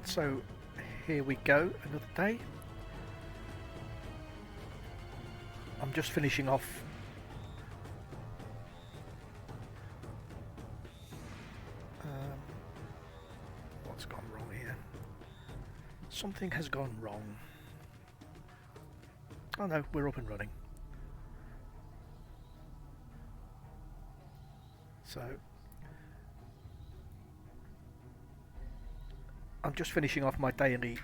So here we go, another day. I'm just finishing off what's gone wrong here? Something has gone wrong. Oh no, we're up and running. So I'm just finishing off my daily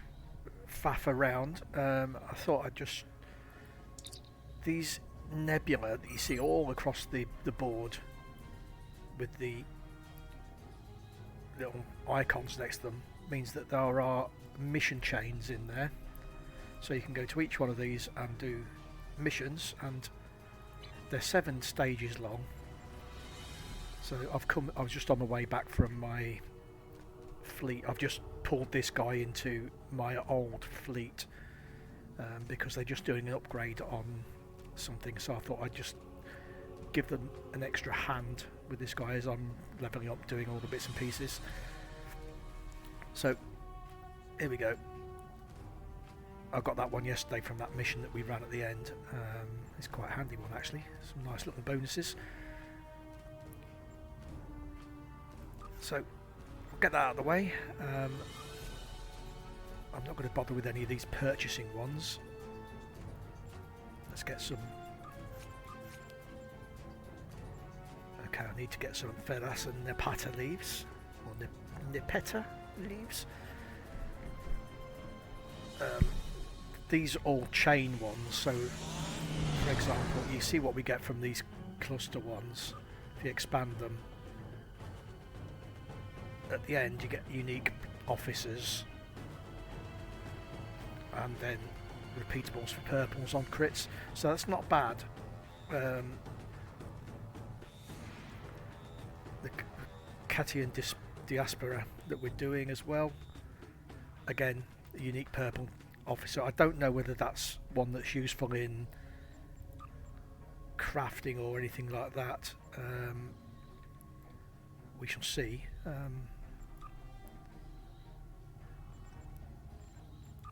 faff around. I thought I'd just... These nebula that you see all across the board with the little icons next to them means that there are mission chains in there. So you can go to each one of these and do missions, and they're 7 stages long. So I was just on my way back from my fleet. I've just pulled this guy into my old fleet because they're just doing an upgrade on something, so I thought I'd just give them an extra hand with this guy as I'm leveling up, doing all the bits and pieces. So here we go. I got that one yesterday from that mission that we ran at the end. It's quite a handy one actually, some nice little bonuses. So I'll get that out of the way. I'm not going to bother with any of these purchasing ones. Let's get some... Okay, I need to get some Feras and Nepeta leaves, or Nepeta leaves. These are all chain ones, so for example, you see what we get from these cluster ones. If you expand them, at the end you get unique officers, and then repeatables for purples on crits, so that's not bad. The Catian diaspora that we're doing as well, again a unique purple officer. I don't know whether that's one that's useful in crafting or anything like that. We shall see.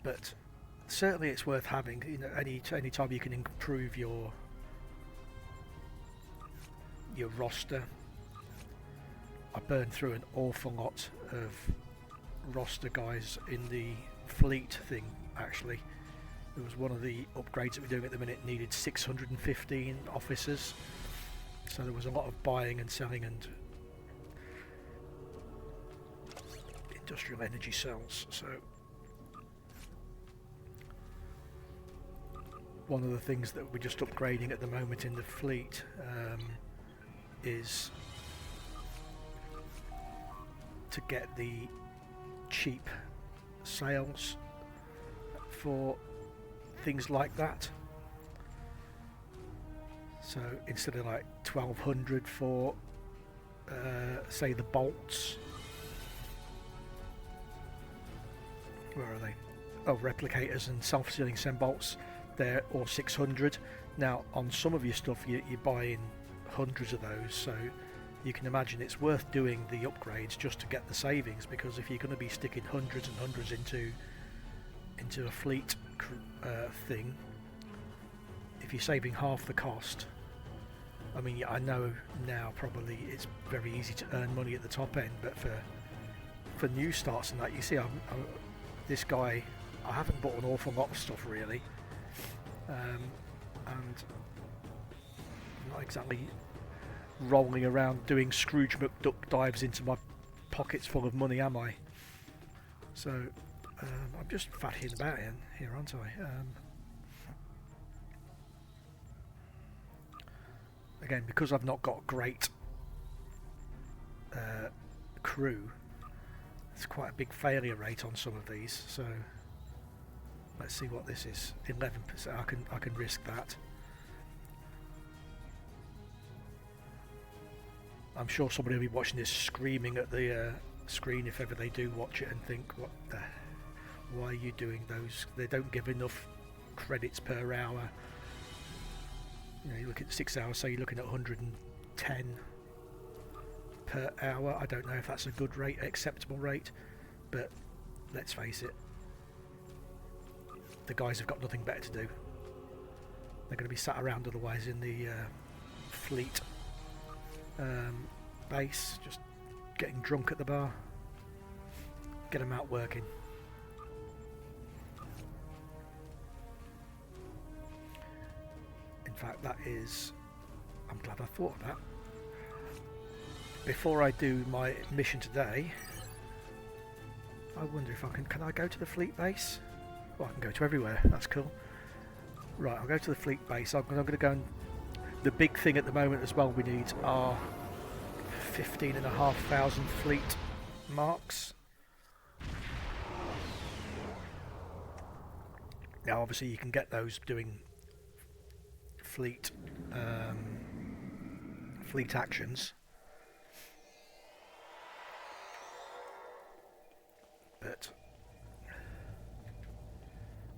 But certainly it's worth having. You know, any time you can improve your roster. I burned through an awful lot of roster guys in the fleet thing. Actually, it was one of the upgrades that we're doing at the minute, needed 615 officers, so there was a lot of buying and selling and industrial energy cells. So one of the things that we're just upgrading at the moment in the fleet is to get the cheap sails for things like that. So instead of like 1200 for say the bolts, where are they? Oh, replicators and self-sealing SEM bolts, they're all 600. Now on some of your stuff you're buying hundreds of those, so you can imagine it's worth doing the upgrades just to get the savings, because if you're going to be sticking hundreds and hundreds into a fleet thing, if you're saving half the cost, I mean, yeah, I know now probably it's very easy to earn money at the top end, but for new starts and that, you see, this guy, I haven't bought an awful lot of stuff really, and I'm not exactly rolling around doing Scrooge McDuck dives into my pockets full of money, am I? So I'm just fatting about here, aren't I? Again, because I've not got great crew, it's quite a big failure rate on some of these. So let's see what this is. 11%. I can risk that. I'm sure somebody will be watching this screaming at the screen if ever they do watch it and think, why are you doing those? They don't give enough credits per hour. You know, you look at 6 hours, so you're looking at 110 per hour. I don't know if that's a good rate, acceptable rate, but let's face it, the guys have got nothing better to do. They're going to be sat around otherwise in the fleet base, just getting drunk at the bar. Get them out working. In fact, that is... I'm glad I thought of that. Before I do my mission today, I wonder if I can I go to the fleet base? Well, I can go to everywhere. That's cool. Right, I'll go to the fleet base. I'm going to go and... The big thing at the moment as well we need are 15,500 fleet marks. Now obviously you can get those doing fleet fleet actions, but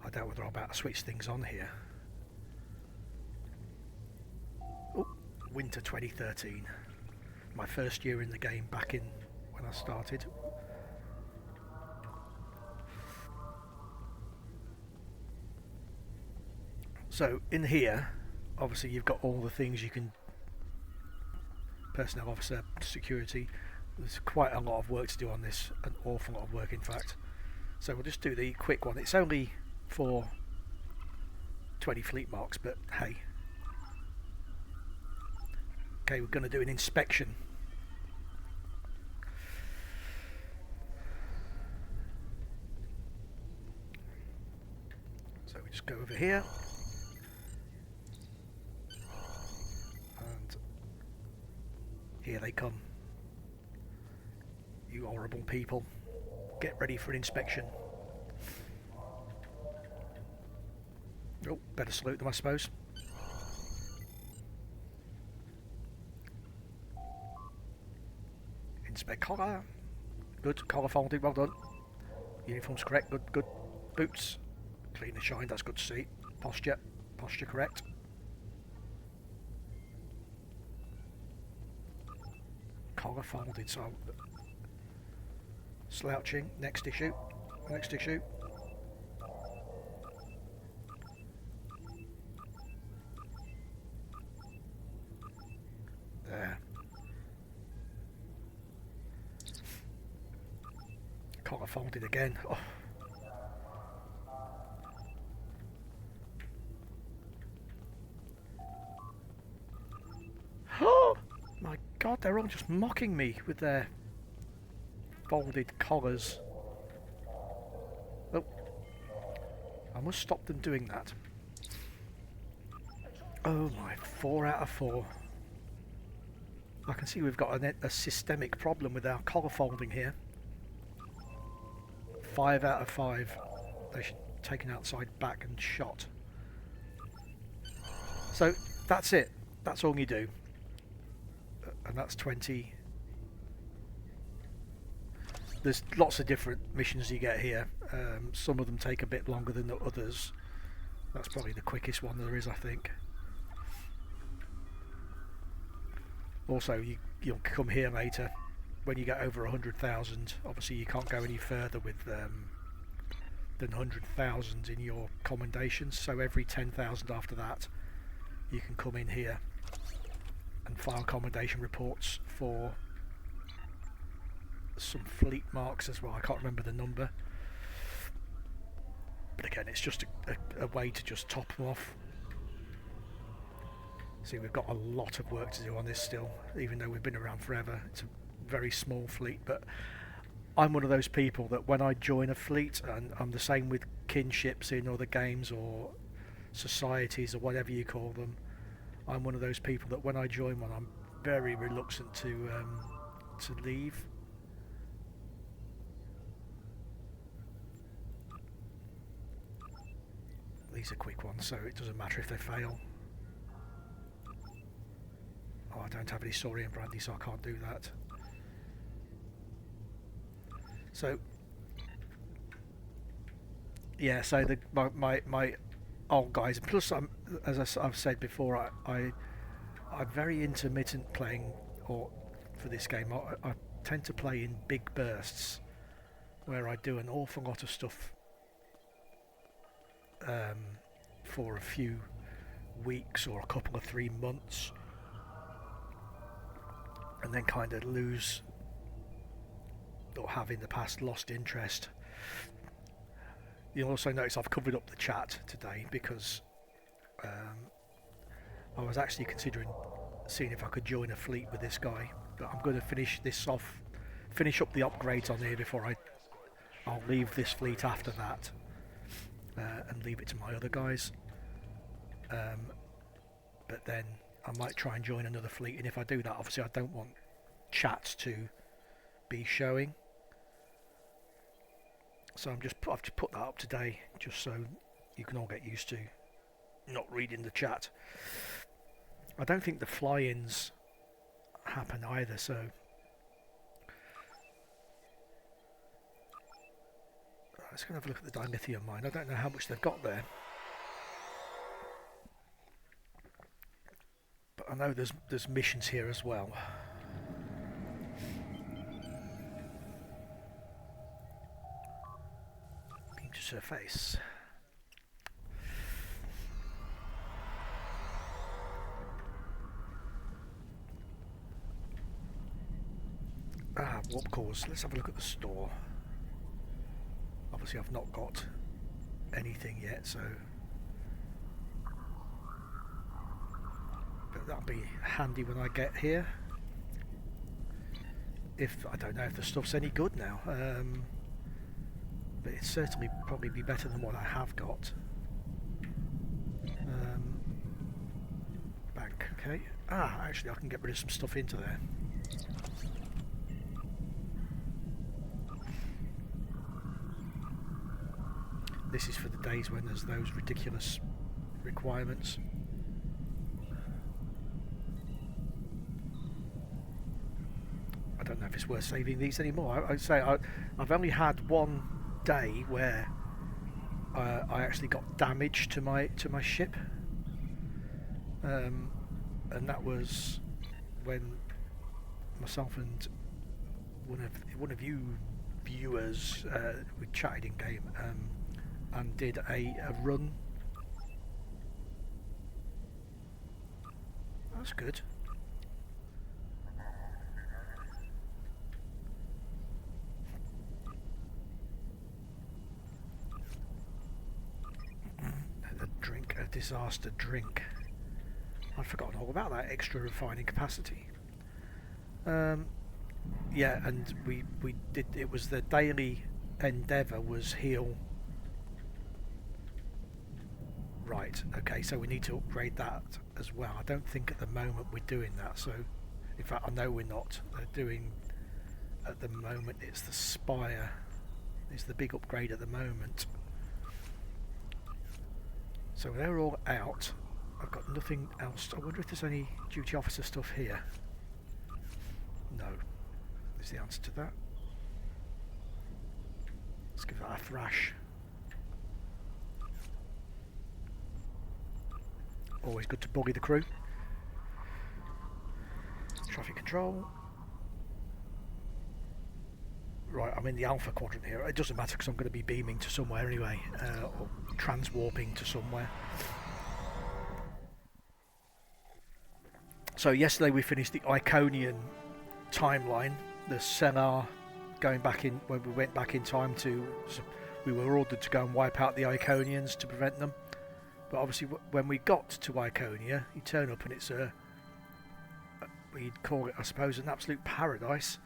I doubt whether I'll about to switch things on here. Oh, winter 2013, my first year in the game back in when I started. So in here, obviously you've got all the things you can, personnel officer, security. There's quite a lot of work to do on this, an awful lot of work in fact. So we'll just do the quick one. It's only for 20 fleet marks, but hey. Okay, we're going to do an inspection. So we just go over here. Here they come. You horrible people. Get ready for an inspection. Oh, better salute them, I suppose. Inspect collar. Good. Collar folded, well done. Uniform's correct, good, good. Boots. Clean and shine, that's good to see. Posture. Posture correct. Collar folded, so slouching. Next issue. Next issue. There. Collar folded again. Oh. My God, they're all just mocking me with their folded collars. Oh, I must stop them doing that. Oh my, 4 out of 4. I can see we've got a systemic problem with our collar folding here. 5 out of 5. They should be taken outside back and shot. So that's it. That's all you do. And that's 20. There's lots of different missions you get here. Some of them take a bit longer than the others. That's probably the quickest one there is, I think. Also, you'll come here later when you get over 100,000. Obviously, you can't go any further with than 100,000 in your commendations. So every 10,000 after that, you can come in here and file commendation reports for some fleet marks as well. I can't remember the number, but again, it's just a way to just top them off. See, we've got a lot of work to do on this still, even though we've been around forever. It's a very small fleet, but I'm one of those people that when I join a fleet, and I'm the same with kinships in other games or societies or whatever you call them, I'm one of those people that when I join one, I'm very reluctant to leave. These are quick ones, so it doesn't matter if they fail. Oh, I don't have any saurian brandy, so I can't do that. So, yeah. So my old guys. Plus, as I've said before, I'm very intermittent playing, or for this game, I tend to play in big bursts. where I do an awful lot of stuff for a few weeks or a couple of 3 months, and then kind of lose, or have in the past lost interest. You'll also notice I've covered up the chat today because I was actually considering seeing if I could join a fleet with this guy, but I'm going to finish this off, finish up the upgrades on here before I'll leave this fleet after that, and leave it to my other guys. But then I might try and join another fleet, and if I do that, obviously I don't want chats to be showing. So I've just put that up today, just so you can all get used to not reading the chat. I don't think the fly-ins happen either, so let's go and have a look at the dilithium mine. I don't know how much they've got there, but I know there's missions here as well. Beam to surface. Warp cores. Let's have a look at the store. Obviously I've not got anything yet, so but that'll be handy when I get here. If I don't know if the stuff's any good now, but it's certainly probably be better than what I have got. Bank, okay. Actually I can get rid of some stuff into there. This is for the days when there's those ridiculous requirements. I don't know if it's worth saving these anymore. I'd say I've only had one day where I actually got damage to my ship, and that was when myself and one of you viewers we chatted in game. And did a run. That's good. A disaster drink. I'd forgotten all about that extra refining capacity. Yeah, and we did. It was the daily endeavour was heal. Right, okay, so we need to upgrade that as well. I don't think at the moment we're doing that, so in fact I know we're not. They're doing, at the moment it's the Spire, it's the big upgrade at the moment. So they're all out. I've got nothing else. I wonder if there's any duty officer stuff here. No, is the answer to that. Let's give that a thrash. Always good to buggy the crew. Traffic control. Right, I'm in the alpha quadrant here. It doesn't matter because I'm going to be beaming to somewhere anyway, or transwarping to somewhere. So yesterday we finished the Iconian timeline. The Sela going back in, when we went back in time to, we were ordered to go and wipe out the Iconians to prevent them. But obviously when we got to Iconia, you turn up and it's we'd call it, I suppose, an absolute paradise.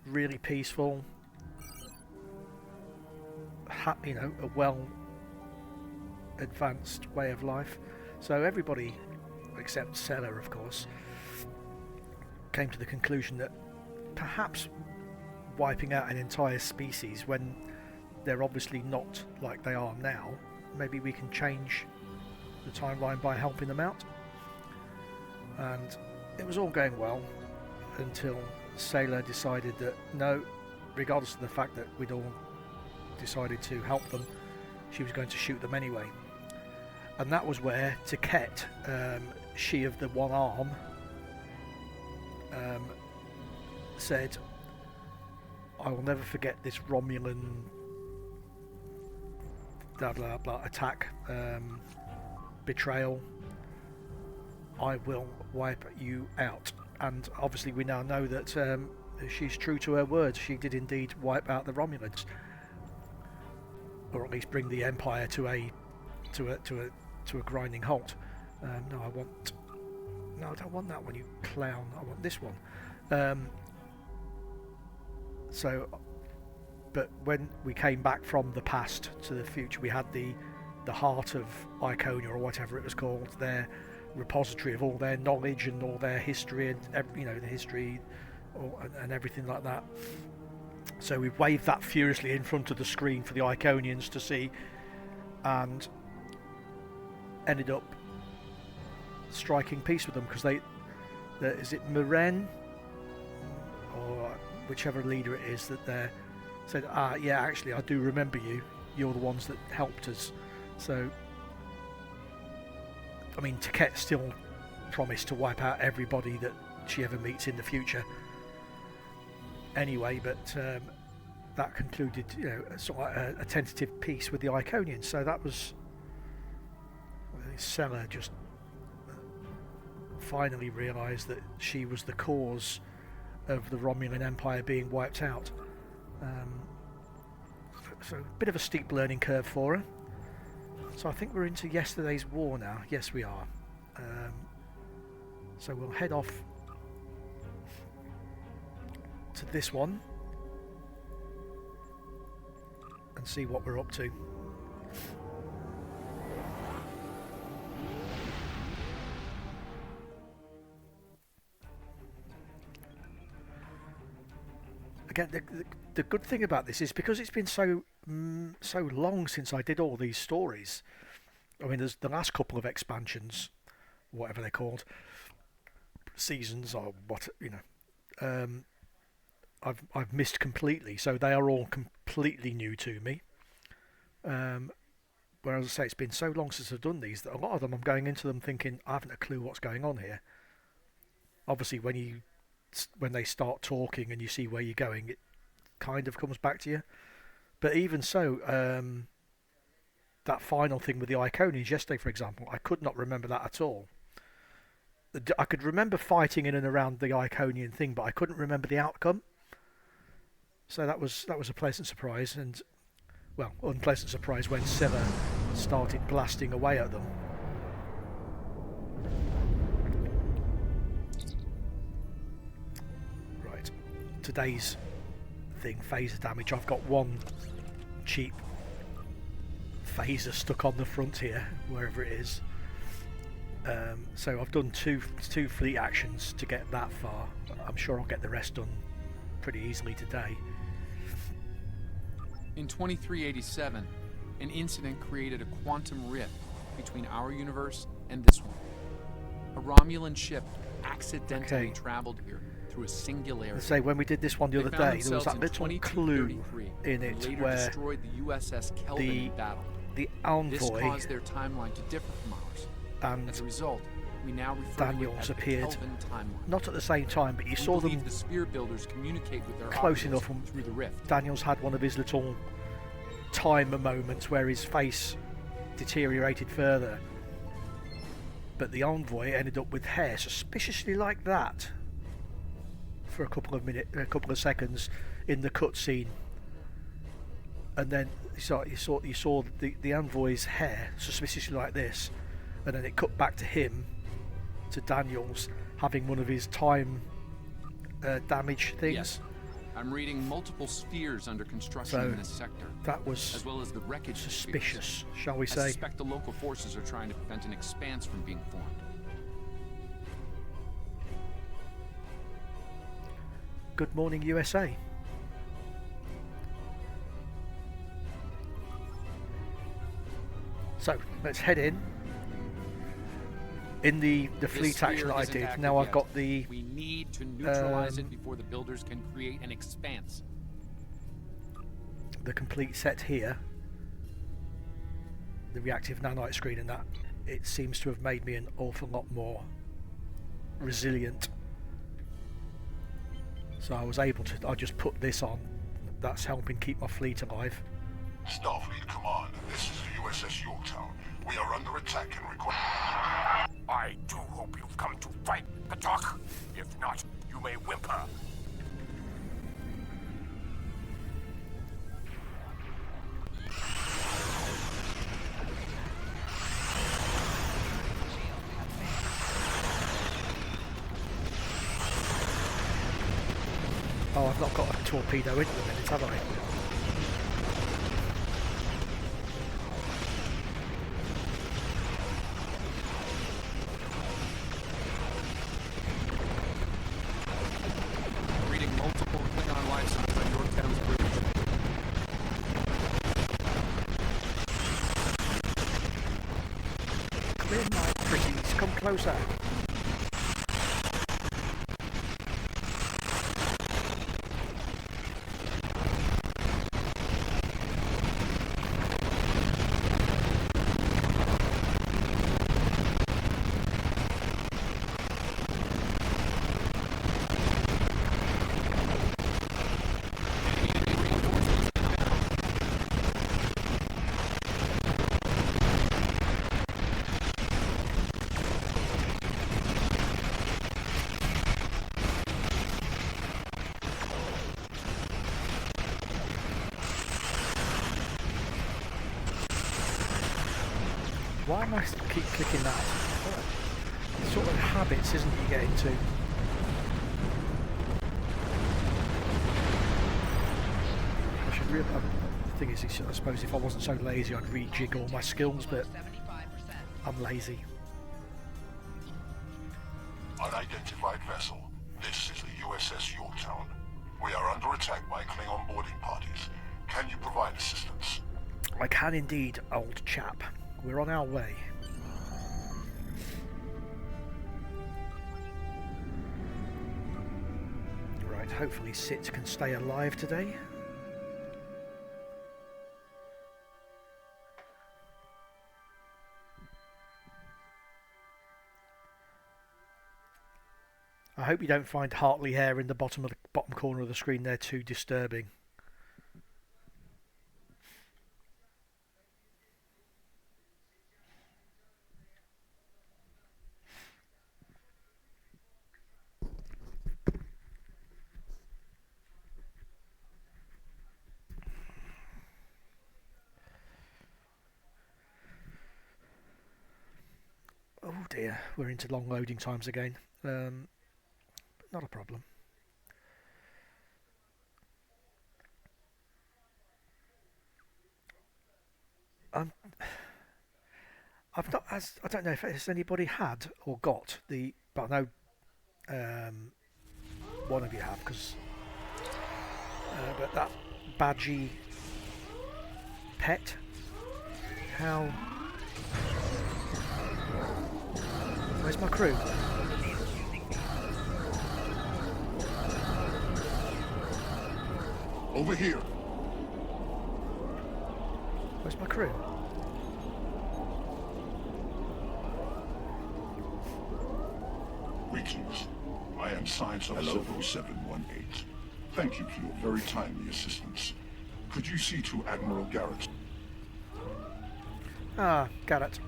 Really peaceful, you know, a well advanced way of life. So everybody, except Sela of course, came to the conclusion that perhaps wiping out an entire species when they're obviously not like they are now, maybe we can change the timeline by helping them out. And it was all going well until Sela decided that no, regardless of the fact that we'd all decided to help them, she was going to shoot them anyway. And that was where T'Ket, she of the one arm, said, I will never forget this Romulan blah blah blah attack, betrayal. I will wipe you out. And obviously we now know that she's true to her words. She did indeed wipe out the Romulans, or at least bring the Empire to a grinding halt. No, I don't want that one, you clown. I want this one. But when we came back from the past to the future, we had the heart of Iconia, or whatever it was called, their repository of all their knowledge and all their history, and the history and everything like that. So we waved that furiously in front of the screen for the Iconians to see, and ended up striking peace with them, because is it Meren or whichever leader it is that they said, yeah, actually I do remember you, you're the ones that helped us. So I mean, T'Ket still promised to wipe out everybody that she ever meets in the future anyway, but that concluded, sort of a tentative peace with the Iconians. So that was Sela just finally realised that she was the cause of the Romulan Empire being wiped out. So a bit of a steep learning curve for her. So I think we're into yesterday's war now. Yes, we are. So we'll head off to this one and see what we're up to. Again, the good thing about this is because it's been so long since I did all these stories. I mean, there's the last couple of expansions, whatever they're called, seasons or what, I've missed completely. So they are all completely new to me. Whereas I say, it's been so long since I've done these that a lot of them I'm going into them thinking I haven't a clue what's going on here. Obviously, when they start talking and you see where you're going, it kind of comes back to you. But even so, that final thing with the Iconians yesterday, for example, I could not remember that at all. I could remember fighting in and around the Iconian thing, but I couldn't remember the outcome. So that was a pleasant surprise, and unpleasant surprise when Sela started blasting away at them. Right, today's thing, phaser damage. I've got one cheap phaser stuck on the front here, wherever it is. So I've done two fleet actions to get that far. I'm sure I'll get the rest done pretty easily today. In 2387, an incident created a quantum rift between our universe and this one. A Romulan ship accidentally traveled here through a singularity. Say, when we did this one the other day, there was that little clue in it where destroyed the USS Kelvin in battle. The envoy, this caused their timeline to differ from ours. And as a result, we now refer Daniels to it as appeared the Kelvin timeline. Not at the same time, but you saw them the spear builders communicate with their close enough, and through the rift. Daniels had one of his little time moments where his face deteriorated further, but the envoy ended up with hair suspiciously like that for a couple of seconds in the cutscene, and then you saw the envoy's hair suspiciously like this, and then it cut back to him, to Daniels having one of his time damage things. Yes. I'm reading multiple spheres under construction in this sector. That was as well as the wreckage suspicious, spheres. Shall we say? I suspect the local forces are trying to prevent an expanse from being formed. Good morning, USA. So let's head in. In the fleet action that I did, now I've got the... We need to neutralize it before the builders can create an expanse. The complete set here. The reactive nanite screen and that. It seems to have made me an awful lot more resilient. So I was able to... I just put this on that's helping keep my fleet alive. Starfleet Command, this is the USS Yorktown. We are under attack and require... I do hope you've come to fight, Katok. If not, you may whimper. Oh, I've not got a torpedo in the minute, have I? Reading multiple Klingon life signs on Yorktown's bridge. Come in, my pretties, come closer. Why am I keep clicking that? It's sort of habits, isn't it, you get into? I should really... the thing is, I suppose if I wasn't so lazy I'd rejig all my skills, but I'm lazy. Unidentified vessel. This is the USS Yorktown. We are under attack by Klingon boarding parties. Can you provide assistance? I can indeed, old chap. We're on our way. Right, hopefully Sit can stay alive today. I hope you don't find Hartley hair in the bottom corner of the screen there too disturbing. Oh dear, we're into long loading times again. Not a problem. I've not. I don't know if has anybody had or got the. But I know one of you have, because. But that badgy pet. How? Where's my crew? Over here. Where's my crew? Greetings. I am Science Officer 0718. Thank you for your very timely assistance. Could you see to Admiral Garrett? Ah, got it.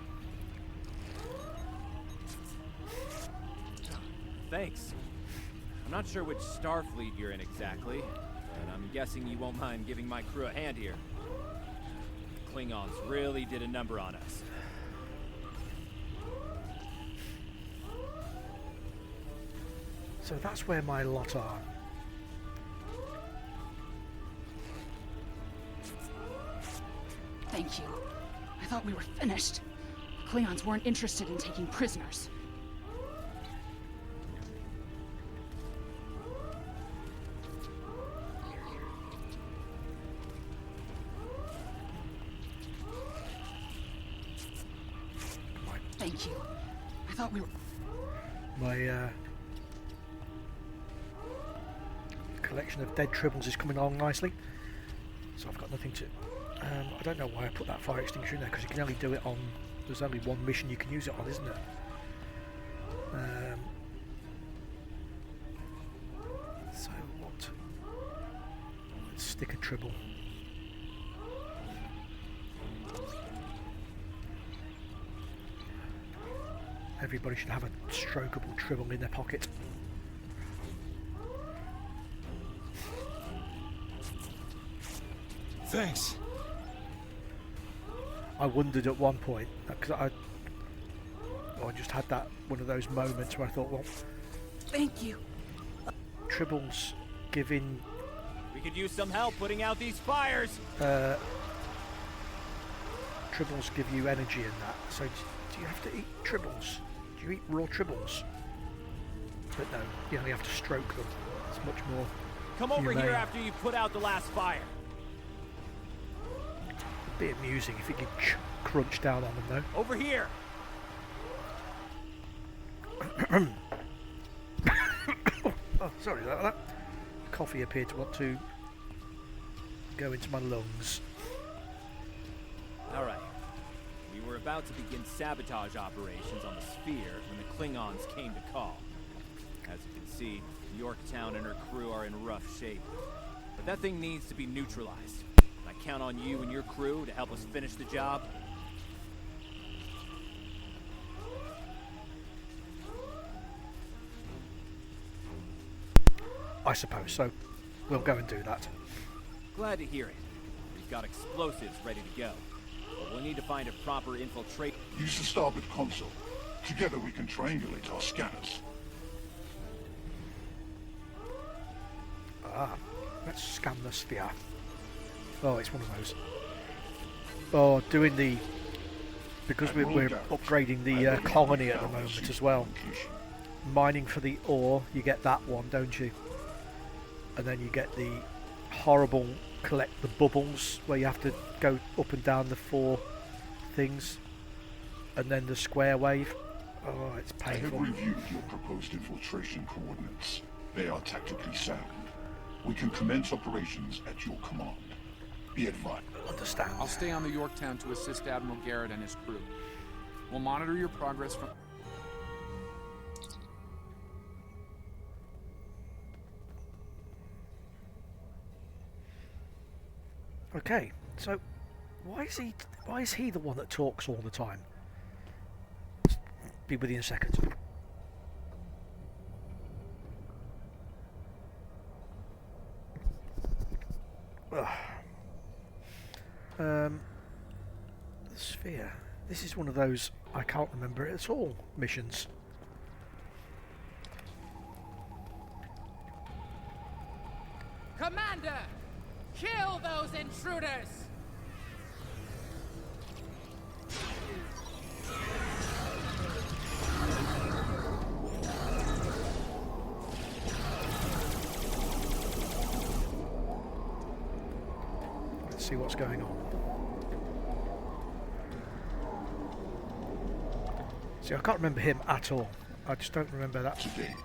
Thanks. I'm not sure which Starfleet you're in exactly, but I'm guessing you won't mind giving my crew a hand here. The Klingons really did a number on us. So that's where my lot are. Thank you. I thought we were finished. The Klingons weren't interested in taking prisoners. Thank you. I thought we were... My collection of dead tribbles is coming along nicely. So I've got nothing to... I don't know why I put that fire extinguisher in there, because you can only do it on... There's only one mission you can use it on, isn't it? So what? Let's stick a tribble. Everybody should have a strokeable tribble in their pocket. Thanks. I wondered at one point, because I just had that one of those moments where I thought, well, Thank you. tribbles giving We could use some help putting out these fires. tribbles give you energy in that. So do you have to eat tribbles? Do you eat raw tribbles? But no, you only have to stroke them. It's much more Come over humane. here after you put out the last fire. It'd be amusing if you could crunch down on them though. Over here. Oh, sorry about that. Coffee appeared to want to go into my lungs. All right. We were about to begin sabotage operations on the sphere when the Klingons came to call. As you can see, Yorktown and her crew are in rough shape. But that thing needs to be neutralized. I count on you and your crew to help us finish the job. I suppose so. We'll go and do that. Glad to hear it. We've got explosives ready to go. But we'll need to find a proper infiltrate. Use the starboard console. Together we can triangulate our scanners. Ah, let's scan the sphere. Oh, it's one of those. Oh, doing the... Because we're upgrading the colony at the moment as well. Mining for the ore, you get that one, don't you? And then you get the horrible collect the bubbles, where you have to go up and down the 4 things. And then the square wave. Oh, it's I have painful. reviewed your proposed infiltration coordinates. They are tactically sound. We can commence operations at your command. Be advised. Understand. I'll stay on the Yorktown to assist Admiral Garrett and his crew. We'll monitor your progress from... Okay, so why is he the one that talks all the time? Be with you in a second. The sphere. This is one of those I can't remember it at all missions. Commander! Kill those intruders! Let's see what's going on. See, I can't remember him at all. I just don't remember that. To date,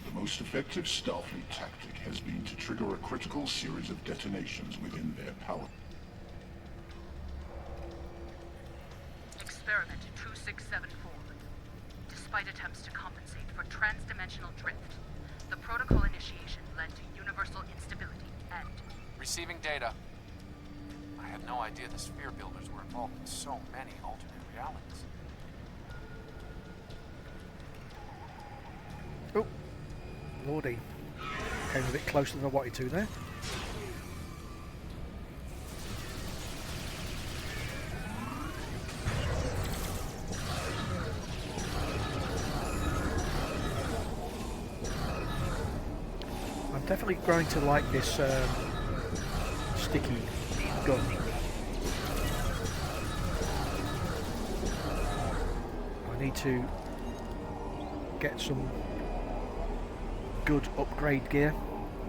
the most effective Starfleet tactic has been to trigger a critical series of detonations within their power. Experiment 2674. Despite attempts to compensate for transdimensional drift, the protocol initiation led to universal instability and... Receiving data. I had no idea the sphere builders were involved in so many alternate realities. Oh, lordy. Came a bit closer than I wanted to there. I'm definitely growing to like this sticky gun. I need to get some good upgrade gear.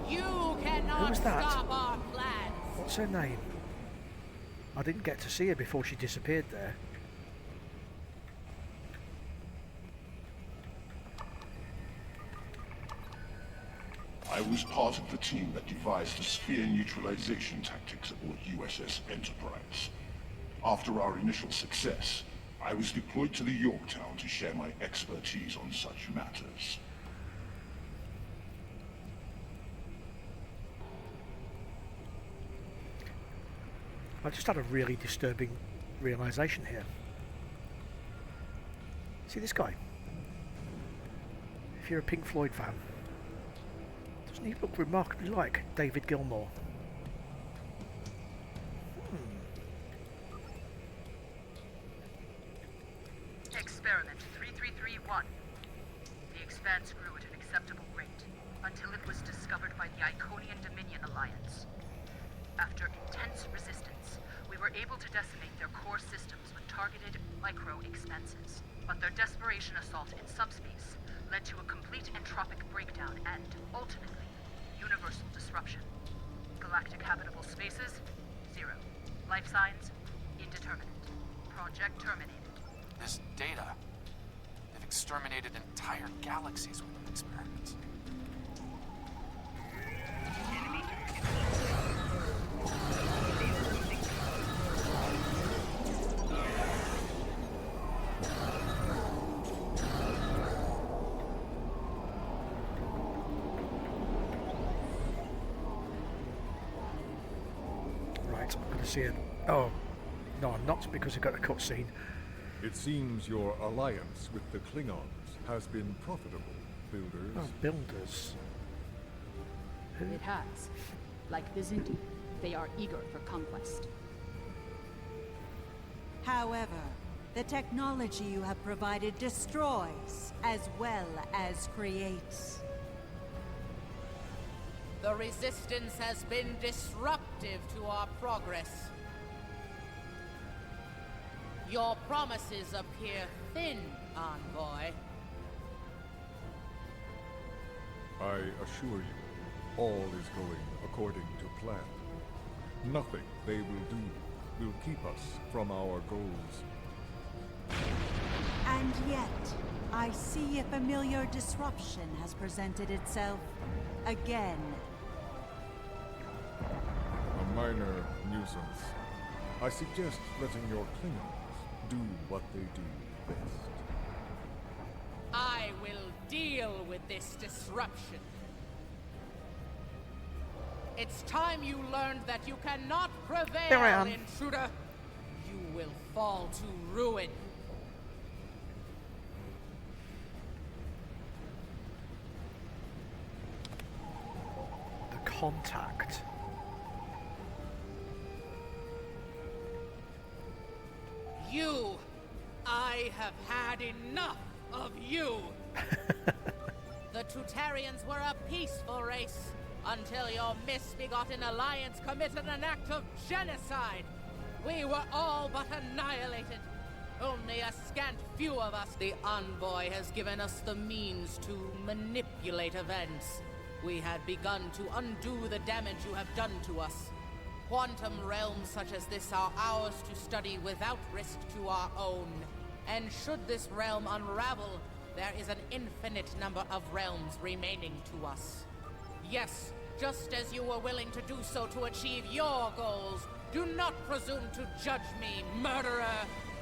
You Who cannot was that? stop our plans! What's her name? I didn't get to see her before she disappeared there. I was part of the team that devised the sphere neutralization tactics aboard USS Enterprise. After our initial success, I was deployed to the Yorktown to share my expertise on such matters. I just had a really disturbing realisation here. See this guy? If you're a Pink Floyd fan, doesn't he look remarkably like David Gilmour? Experiment 3331. The Expanse grew at an acceptable rate until it was discovered by the Iconian Dominion Alliance. After intense resistance, we were able to decimate their core systems with targeted micro-expanses. But their desperation assault in subspace led to a complete entropic breakdown and, ultimately, universal disruption. Galactic habitable spaces, 0. Life signs, indeterminate. Project terminated. This data, they've exterminated entire galaxies with their experiments. Right, I'm going to see it. Oh, no, I'm not, because I've got a cutscene. It seems your alliance with the Klingons has been profitable, builders. Oh, builders. Who? It has. Like Byzanti, they are eager for conquest. However, the technology you have provided destroys as well as creates. The Resistance has been disruptive to our progress. Your promises appear thin, envoy. I assure you, all is going according to plan. Nothing they will do will keep us from our goals. And yet, I see a familiar disruption has presented itself again. A minor nuisance. I suggest letting your Klingons do what they do best. I will deal with this disruption. It's time you learned that you cannot There I prevail, am. intruder. You will fall to ruin. The contact. You! I have had enough of you! The Tutarians were a peaceful race until your misbegotten alliance committed an act of genocide. We were all but annihilated. Only a scant few of us. The envoy has given us the means to manipulate events. We had begun to undo the damage you have done to us. Quantum realms such as this are ours to study without risk to our own. And should this realm unravel, there is an infinite number of realms remaining to us. Yes, just as you were willing to do so to achieve your goals, do not presume to judge me, murderer!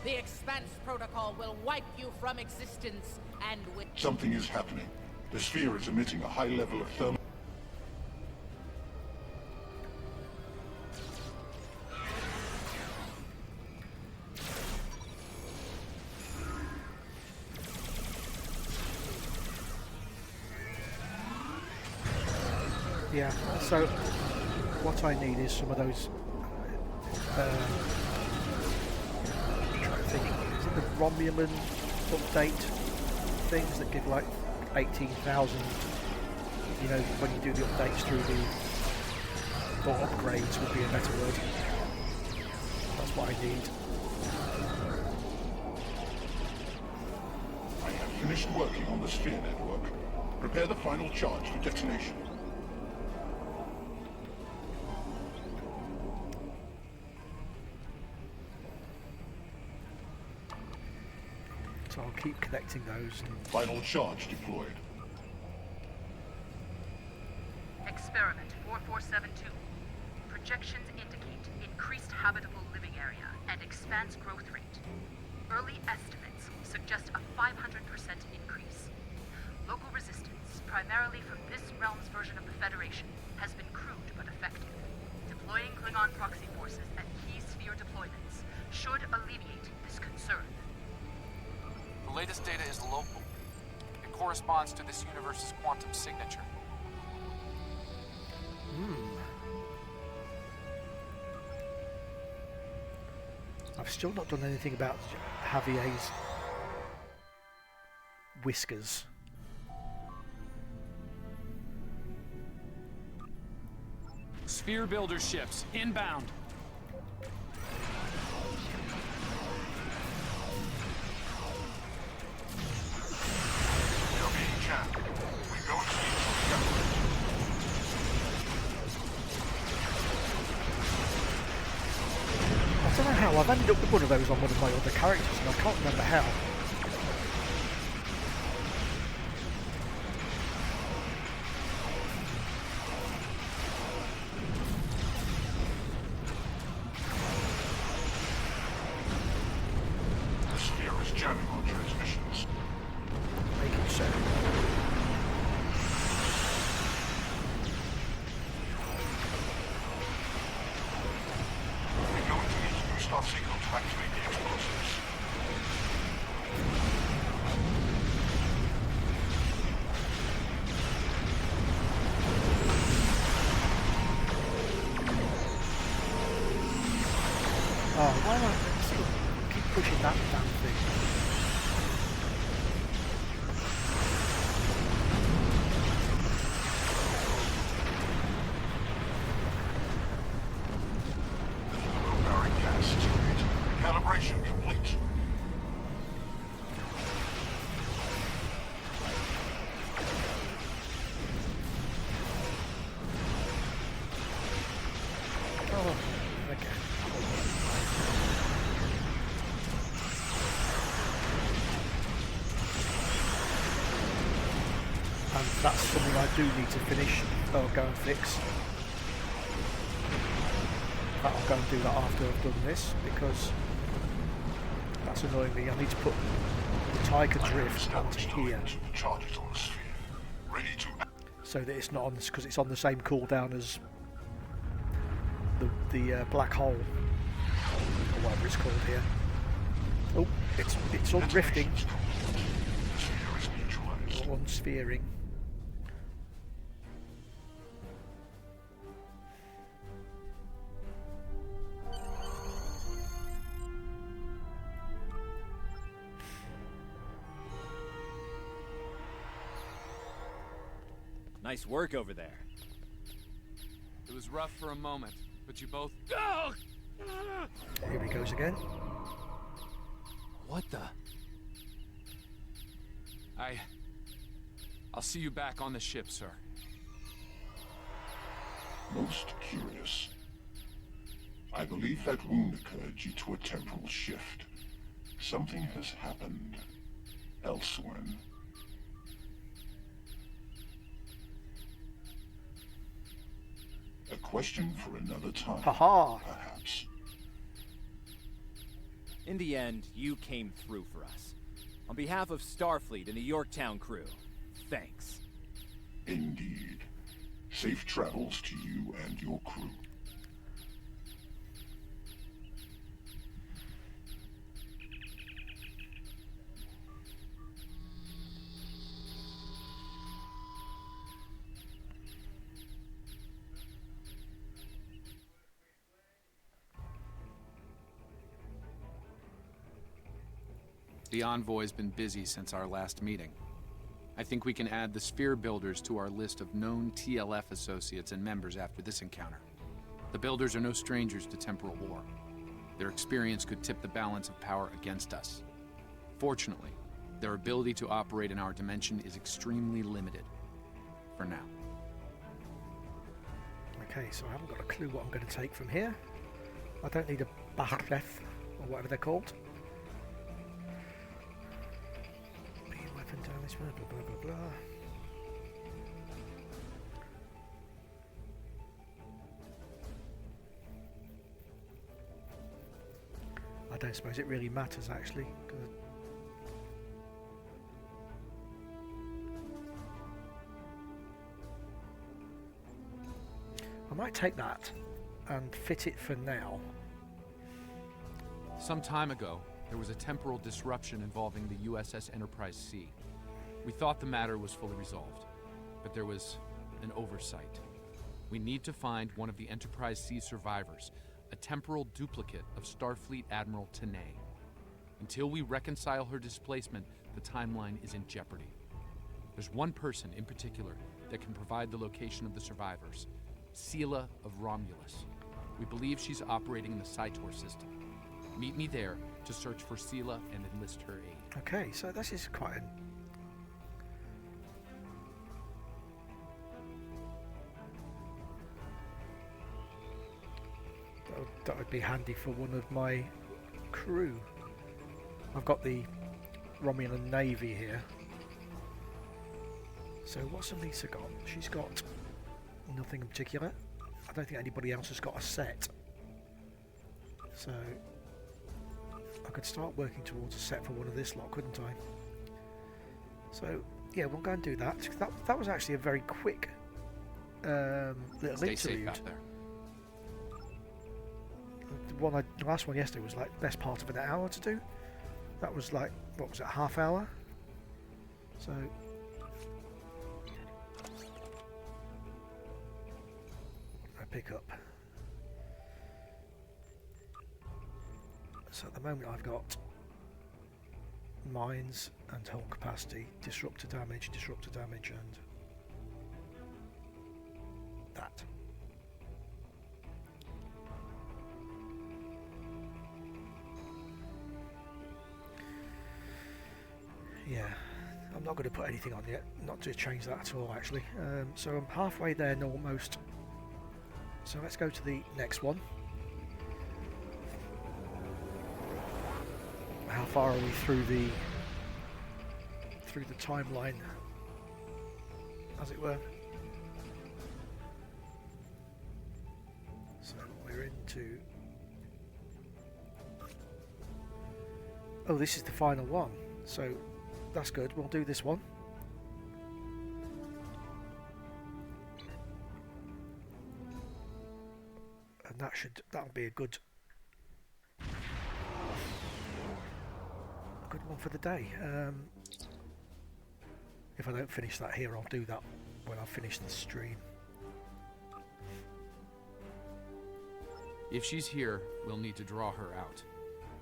The Expanse Protocol will wipe you from existence, and with— Something is happening. The sphere is emitting a high level of thermal... Yeah, so what I need is some of those I'm trying to think, is it the Romulan update things that give like 18,000, you know, when you do the updates through the, or upgrades would be a better word. That's what I need. I have finished working on the sphere network. Prepare the final charge for detonation. So I'll keep connecting those. And Final charge deployed. Experiment 4472. Projections indicate increased habitable living area and expanse growth rate. Early estimates suggest a 500% increase. Local resistance, primarily from this realm's version of the Federation, has been crude but effective, deploying Klingon proxy forces at key sphere sphere deployments should alleviate this concern. The latest data is local. It corresponds to this universe's quantum signature. I've still not done anything about Javier's whiskers. Sphere builder ships, inbound. We are being jammed. We go and see I don't know how, I've ended up with one of those on one of my other characters and I can't remember how. the sphere is jamming on transmissions. Making so. We're going to need to boost our signal to activate the explosives. Oh, why not? Keep pushing that damn thing. Powering gas is great. Calibration complete. Oh, okay. And that's something I do need to finish or go and fix. But I'll go and do that after I've done this because that's annoying me. I need to put the Tiger drift onto here The charges on the sphere. Ready to so that it's not on this because it's on the same cooldown as the black hole or whatever it's called here. Oh, it's undrifting sphere is neutralized. or unsphering. Nice work over there. It was rough for a moment, but you both... Here he goes again. What the? I'll see you back on the ship, sir. Most curious. I believe that wound occurred due to a temporal shift. Something has happened elsewhere. A question for another time, Haha. perhaps. In the end, you came through for us. On behalf of Starfleet and the Yorktown crew, thanks. Indeed. Safe travels to you and your crew. The envoy's been busy since our last meeting. I think we can add the sphere builders to our list of known TLF associates and members after this encounter. The builders are no strangers to temporal war. Their experience could tip the balance of power against us. Fortunately, their ability to operate in our dimension is extremely limited. For now. Okay, so I haven't got a clue what I'm going to take from here. I don't need a Bachreth, or whatever they're called. Be a weapon down this way, blah blah blah blah. I don't suppose it really matters actually, 'cause I might take that and fit it for now. Some time ago, there was a temporal disruption involving the USS Enterprise C. We thought the matter was fully resolved, but there was an oversight. We need to find one of the Enterprise C survivors, a temporal duplicate of Starfleet Admiral T'Nae. Until we reconcile her displacement, the timeline is in jeopardy. There's one person in particular that can provide the location of the survivors, Sela of Romulus. We believe she's operating in the Cytor system. Meet me there to search for Sela and enlist her aid. Okay, so this is quite that would be handy for one of my crew. I've got the Romulan Navy here. So what's Elisa got? She's got nothing in particular. I don't think anybody else has got a set. So I could start working towards a set for one of this lot, couldn't I? So yeah, we'll go and do that. That was actually a very quick little Stay interlude. safe out there. The last one yesterday was like the best part of an hour to do. That was like, what was it, half hour? So I pick up. So at the moment I've got mines and hull capacity, disruptor damage, and that. Yeah, I'm not going to put anything on yet, not to change that at all actually. So I'm halfway there now almost. So let's go to the next one. How far are we through the timeline, as it were? So we're into... Oh, this is the final one. So that's good. We'll do this one. And that'll be a good one for the day. If I don't finish that here, I'll do that when I finish the stream. If she's here, we'll need to draw her out.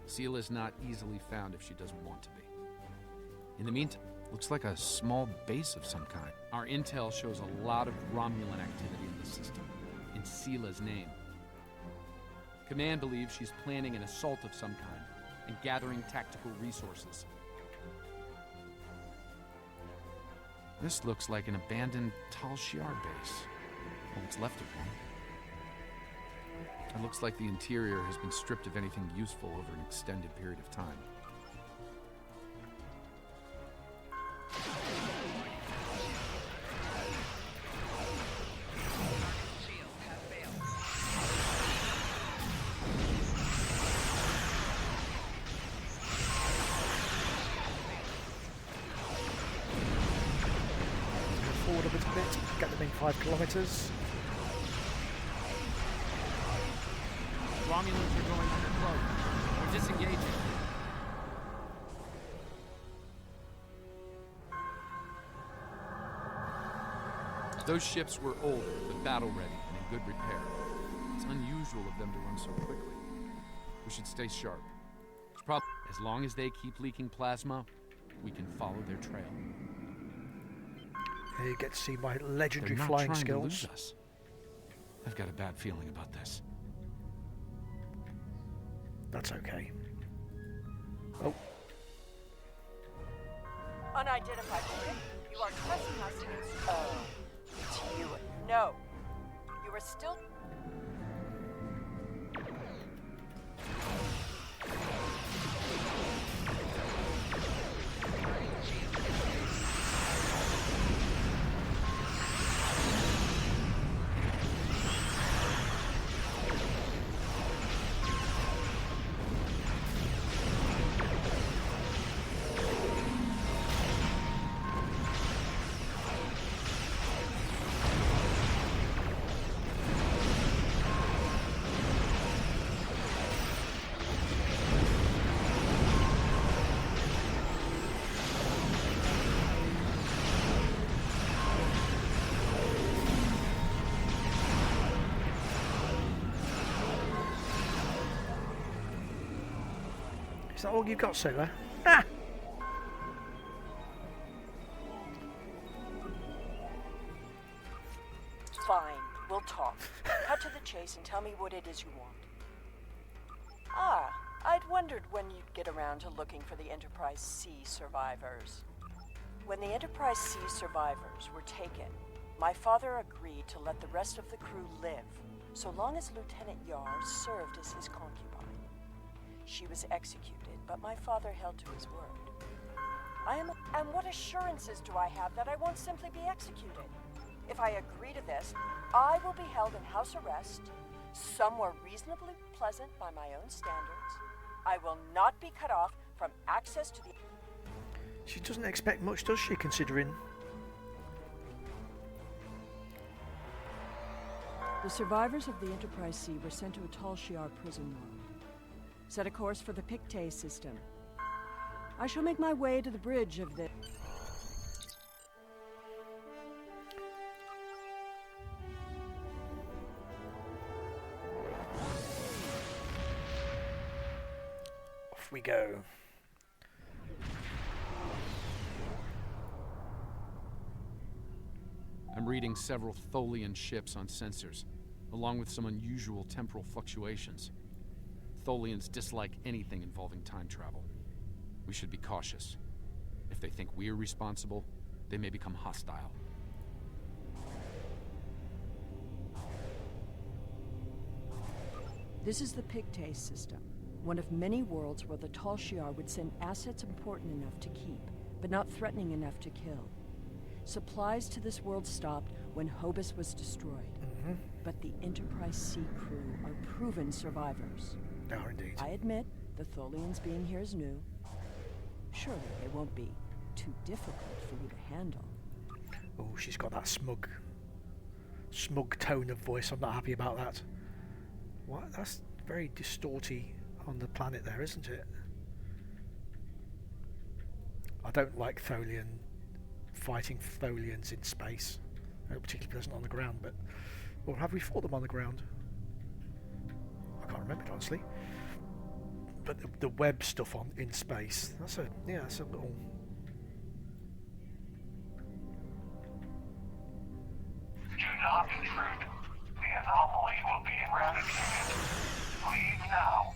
Sela is not easily found if she doesn't want to be. In the meantime, looks like a small base of some kind. Our intel shows a lot of Romulan activity in the system, in Sela's name. Command believes she's planning an assault of some kind and gathering tactical resources. This looks like an abandoned Tasha Yar base. Well, what's left of one. It looks like the interior has been stripped of anything useful over an extended period of time. Forward a little bit, get them in 5 kilometers. Romulans are going under cloak. They're disengaging. Those ships were older, but battle-ready and in good repair. It's unusual of them to run so quickly. We should stay sharp. As long as they keep leaking plasma, we can follow their trail. Here you get to see my legendary They're not flying trying skills. to lose us. I've got a bad feeling about this. That's okay. Oh, Unidentified ship, you are trespassing in... Oh, it's you. No. You are still... Is that all you've got, Sela? Ah! Fine, we'll talk. Cut to the chase and tell me what it is you want. Ah, I'd wondered when you'd get around to looking for the Enterprise C survivors. When the Enterprise C survivors were taken, my father agreed to let the rest of the crew live, so long as Lieutenant Yar served as his concubine. She was executed, but my father held to his word. And what assurances do I have that I won't simply be executed? If I agree to this, I will be held in house arrest, somewhere reasonably pleasant by my own standards. I will not be cut off from access to the... She doesn't expect much, does she, considering... The survivors of the Enterprise C were sent to a Tasha Yar prison world. Set a course for the Pictet system. I shall make my way to the bridge of the... Off we go. I'm reading several Tholian ships on sensors, along with some unusual temporal fluctuations. Tholians dislike anything involving time travel. We should be cautious. If they think we're responsible, they may become hostile. This is the Pictet system, one of many worlds where the Tasha Yar would send assets important enough to keep, but not threatening enough to kill. Supplies to this world stopped when Hobus was destroyed. But the Enterprise C crew are proven survivors. They are indeed. I admit, the Tholians being here is new. Surely they won't be too difficult for you to handle. Oh, she's got that smug tone of voice. I'm not happy about that. What? That's very distorty on the planet there, isn't it? I don't like Tholian fighting Tholians in space. Particularly pleasant on the ground, but... Or have we fought them on the ground? I can't remember, honestly. But the web stuff in space, that's a little... Do not intrude. The anomaly will be eradicated. Leave now.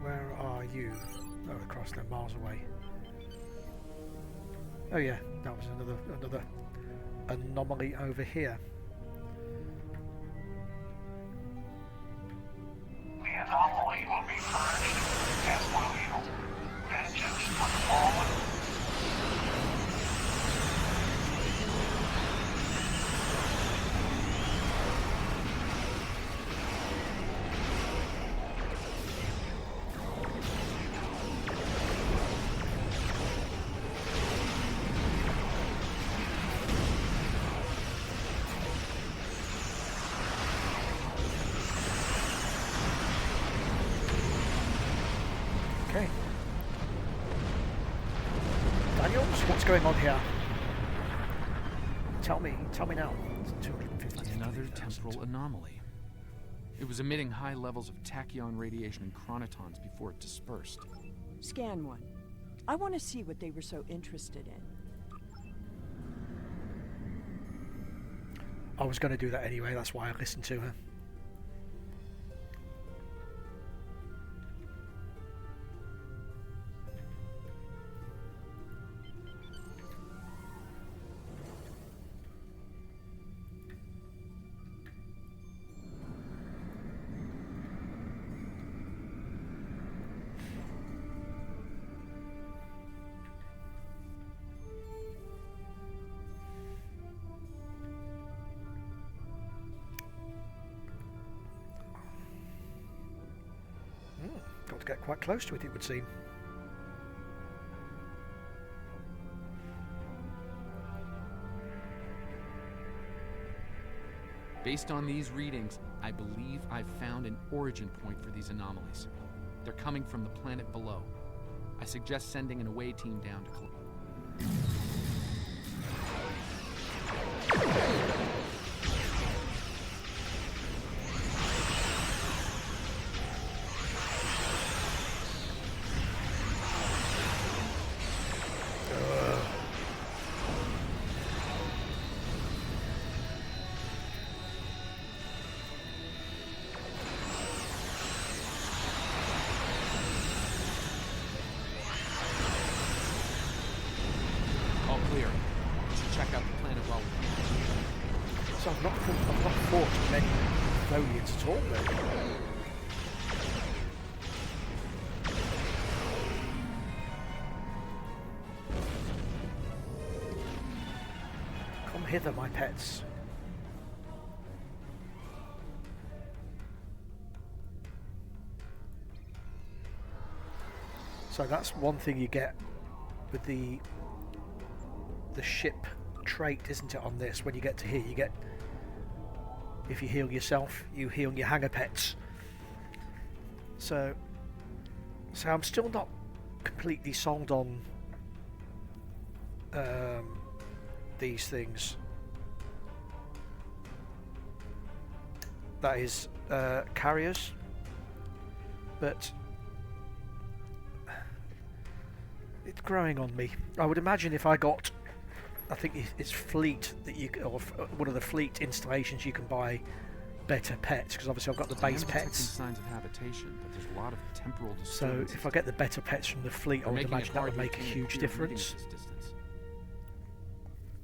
Where are you? Oh, across there, miles away. Oh yeah, that was another anomaly over here. The anomaly will be purged, as will you. Vengeance for the fallen. Okay. Daniels, what's going on here? Tell me now. It's 250. Another temporal anomaly. It was emitting high levels of tachyon radiation and chronotons before it dispersed. Scan one. I want to see what they were so interested in. I was going to do that anyway, that's why I listened to her. get quite close to it, it would seem. Based on these readings, I believe I've found an origin point for these anomalies. They're coming from the planet below. I suggest sending an away team down to collect. So I've not fought many Tholians at all, though. Come hither, my pets. So that's one thing you get with the ship trait, isn't it, on this? When you get to here, you get, if you heal yourself, you heal your hangar pets. So I'm still not completely sold on these things. That is carriers, but it's growing on me. I would imagine if I got, I think it's fleet that you, or one of the fleet installations, you can buy better pets, because obviously I've got the base pets. Signs of habitation, but there's a lot of temporal So disturbances. if I get the better pets from the fleet, I would imagine that would make a huge difference.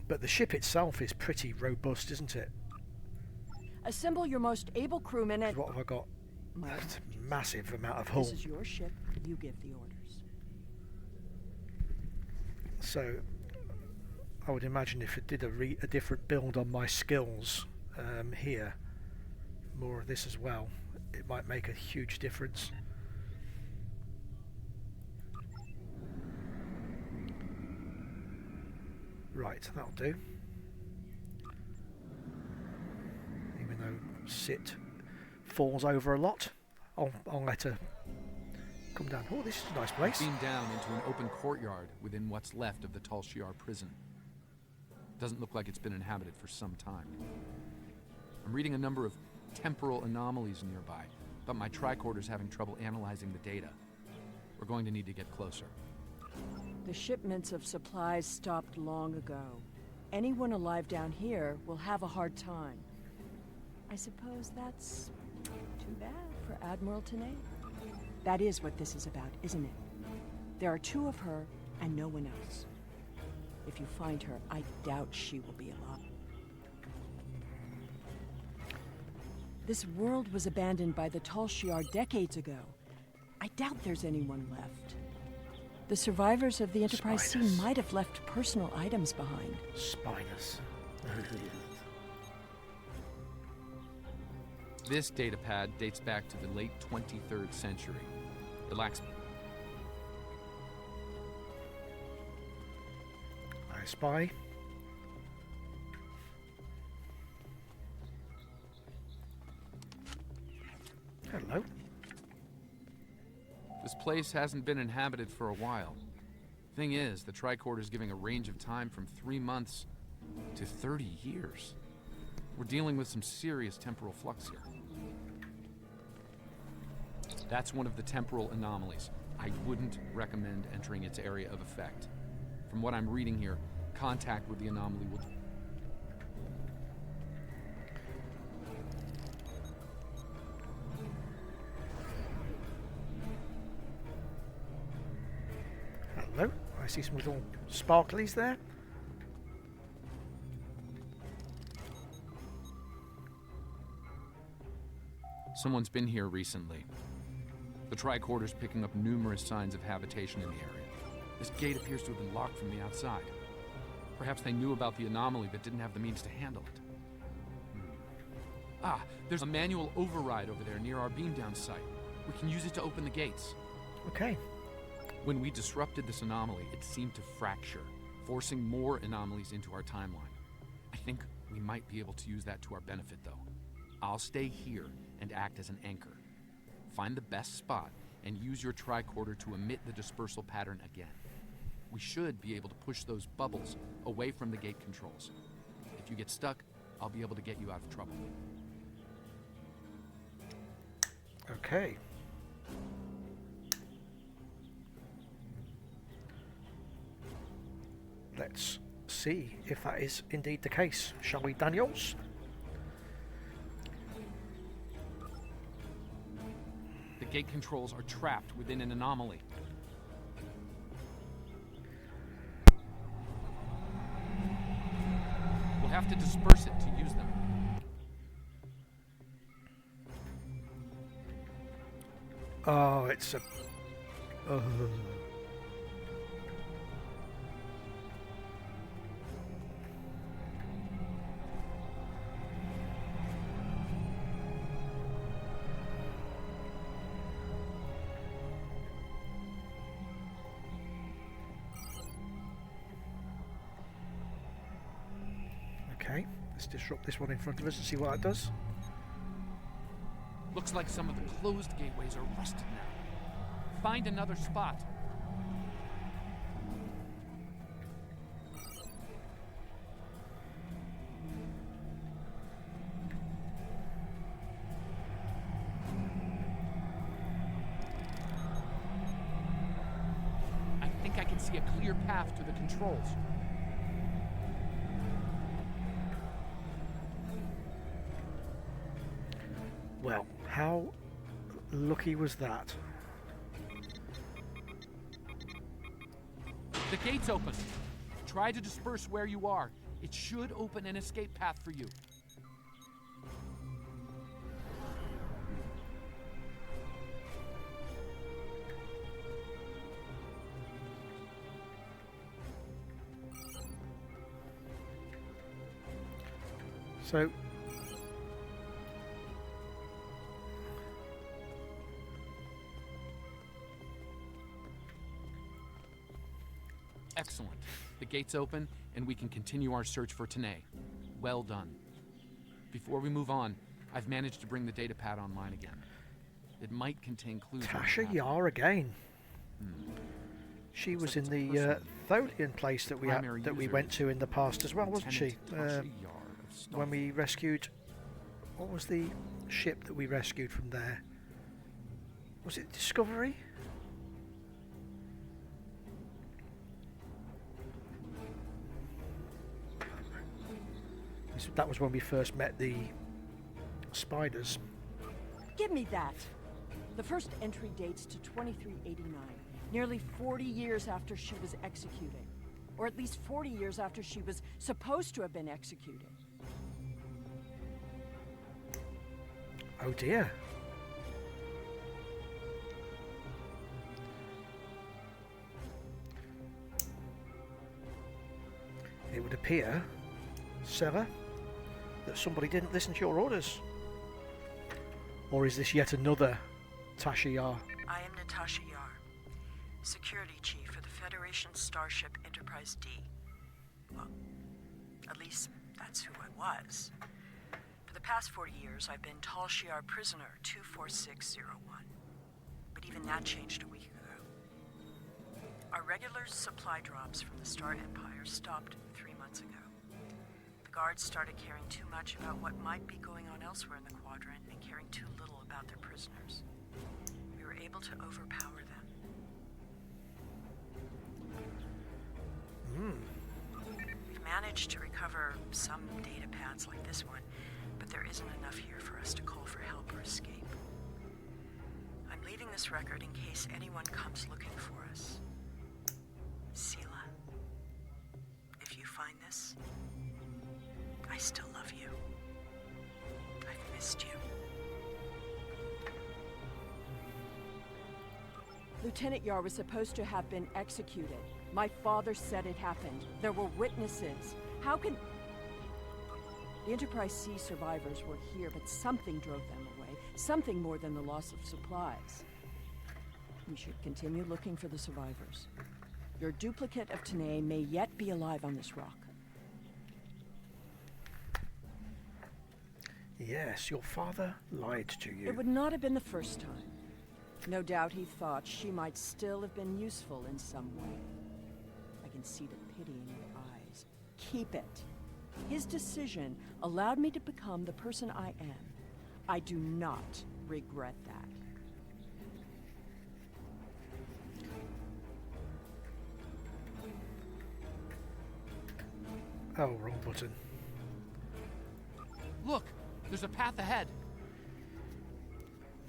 But the ship itself is pretty robust, isn't it? Assemble your most able crewmen and... What have I got? That's a massive amount of hull. This is your ship. You give the orders. So I would imagine if it did a different build on my skills here, more of this as well, it might make a huge difference. Right, that'll do. Even though Sit falls over a lot, I'll let her come down. Oh, this is a nice place. Beamed down into an open courtyard within what's left of the Tasha Yar prison. Doesn't look like it's been inhabited for some time. I'm reading a number of temporal anomalies nearby, but my tricorder's having trouble analyzing the data. We're going to need to get closer. The shipments of supplies stopped long ago. Anyone alive down here will have a hard time. I suppose that's too bad for Admiral T'Nae. That is what this is about, isn't it? There are two of her and no one else. If you find her, I doubt she will be alive. This world was abandoned by the Tasha Yar decades ago. I doubt there's anyone left. The survivors of the Enterprise C might have left personal items behind. Spinus. This datapad dates back to the late 23rd century. It lacks... I spy. Hello. This place hasn't been inhabited for a while. Thing is, the tricorder's giving a range of time from 3 months to 30 years. We're dealing with some serious temporal flux here. That's one of the temporal anomalies. I wouldn't recommend entering its area of effect. From what I'm reading here, contact with the anomaly will... Hello. I see some little sparklies there. Someone's been here recently. The tricorder's picking up numerous signs of habitation in the area. This gate appears to have been locked from the outside. Perhaps they knew about the anomaly but didn't have the means to handle it. Ah, there's a manual override over there near our beam down site. We can use it to open the gates. Okay. When we disrupted this anomaly, it seemed to fracture, forcing more anomalies into our timeline. I think we might be able to use that to our benefit, though. I'll stay here and act as an anchor. Find the best spot and use your tricorder to emit the dispersal pattern again. We should be able to push those bubbles away from the gate controls. If you get stuck, I'll be able to get you out of trouble. Okay. Let's see if that is indeed the case, shall we, Daniels? The gate controls are trapped within an anomaly. We'll have to disperse it to use them. Oh, it's a... Okay, let's disrupt this one in front of us and see what it does. Looks like some of the closed gateways are rusted now. Find another spot. I think I can see a clear path to the controls. Well, how lucky was that? The gate's open. Try to disperse where you are. It should open an escape path for you. So... Excellent. The gate's open, and we can continue our search for T'Nae. Well done. Before we move on, I've managed to bring the datapad online again. It might contain clues. Tasha Yar again. She was in the Tholian place that we went to in the past as well, wasn't she? When we rescued... What was the ship that we rescued from there? Was it Discovery? That was when we first met the spiders. Give me that. The first entry dates to 2389, nearly 40 years after she was executed. Or at least 40 years after she was supposed to have been executed. Oh dear. It would appear, Sela, that somebody didn't listen to your orders. Or is this yet another Tasha Yar? I am Tasha Yar, Security Chief for the Federation Starship Enterprise D. Well, at least that's who I was. For the past 40 years, I've been Tasha Yar Prisoner 24601. But even that changed a week ago. Our regular supply drops from the Star Empire stopped 3 months ago. The guards started caring too much about what might be going on elsewhere in the quadrant and caring too little about their prisoners. We were able to overpower them. We've managed to recover some datapads like this one, but there isn't enough here for us to call for help or escape. I'm leaving this record in case anyone comes looking for us. Sela, if you find this, I still love you. I've missed you. Lieutenant Yar was supposed to have been executed. My father said it happened. There were witnesses. How can... The Enterprise C survivors were here, but something drove them away. Something more than the loss of supplies. We should continue looking for the survivors. Your duplicate of T'Nae may yet be alive on this rock. Yes, your father lied to you. It would not have been the first time. No doubt he thought she might still have been useful in some way. I can see the pity in your eyes. Keep it. His decision allowed me to become the person I am. I do not regret that. Oh, wrong button. Look, there's a path ahead.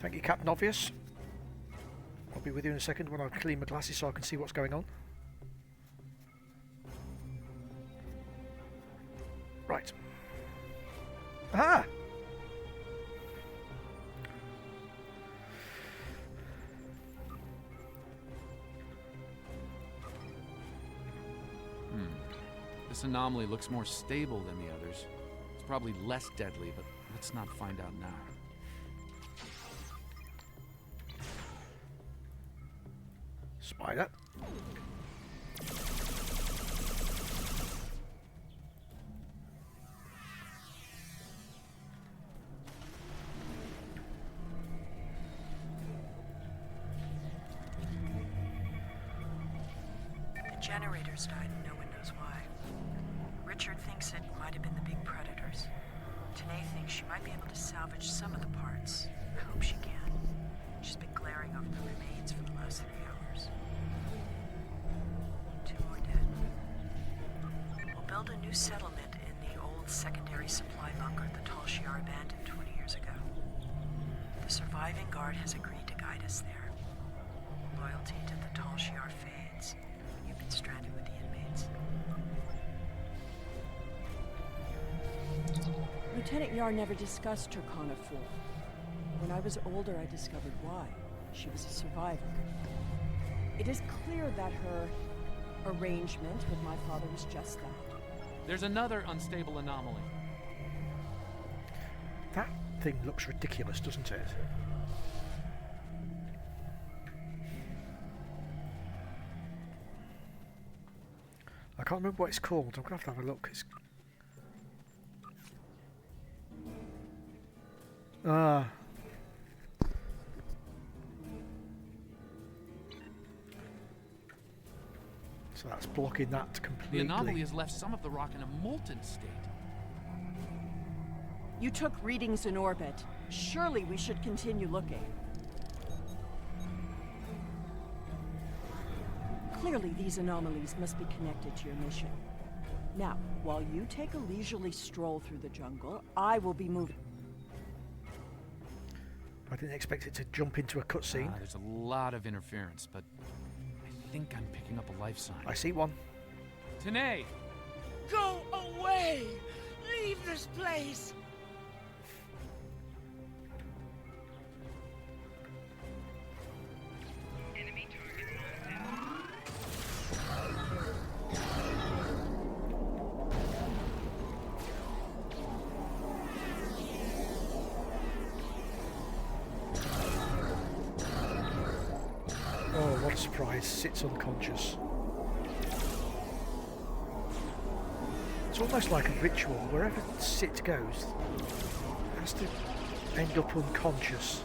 Thank you, Captain Obvious. I'll be with you in a second when I clean my glasses so I can see what's going on. Right. Ah! This anomaly looks more stable than the others. It's probably less deadly, but let's not find out now. Spider. The generators died and no one knows why. Richard thinks it might have been the big predators. T'Nae thinks she might be able to salvage some of the parts. I hope she can. She's been glaring over the remains for the last 3 hours. 2 more dead. We'll build a new settlement in the old secondary supply bunker the Tasha Yar abandoned 20 years ago. The surviving guard has agreed to guide us there. Loyalty to the Tasha Yar fades when you've been stranded with the inmates. Lieutenant Yar never discussed her con of four. When I was older, I discovered why. She was a survivor. It is clear that her arrangement with my father was just that. There's another unstable anomaly. That thing looks ridiculous, doesn't it? I can't remember what it's called. I'm going to have a look. It's... So that's blocking that completely. The anomaly has left some of the rock in a molten state. You took readings in orbit. Surely we should continue looking. Clearly these anomalies must be connected to your mission. Now, while you take a leisurely stroll through the jungle, I will be moving. I didn't expect it to jump into a cutscene. There's a lot of interference, but I think I'm picking up a life sign. I see one. T'Nae! Go away! Leave this place! Oh, what a surprise. Sits unconscious. It's almost like a ritual. Wherever Sit goes, it has to end up unconscious.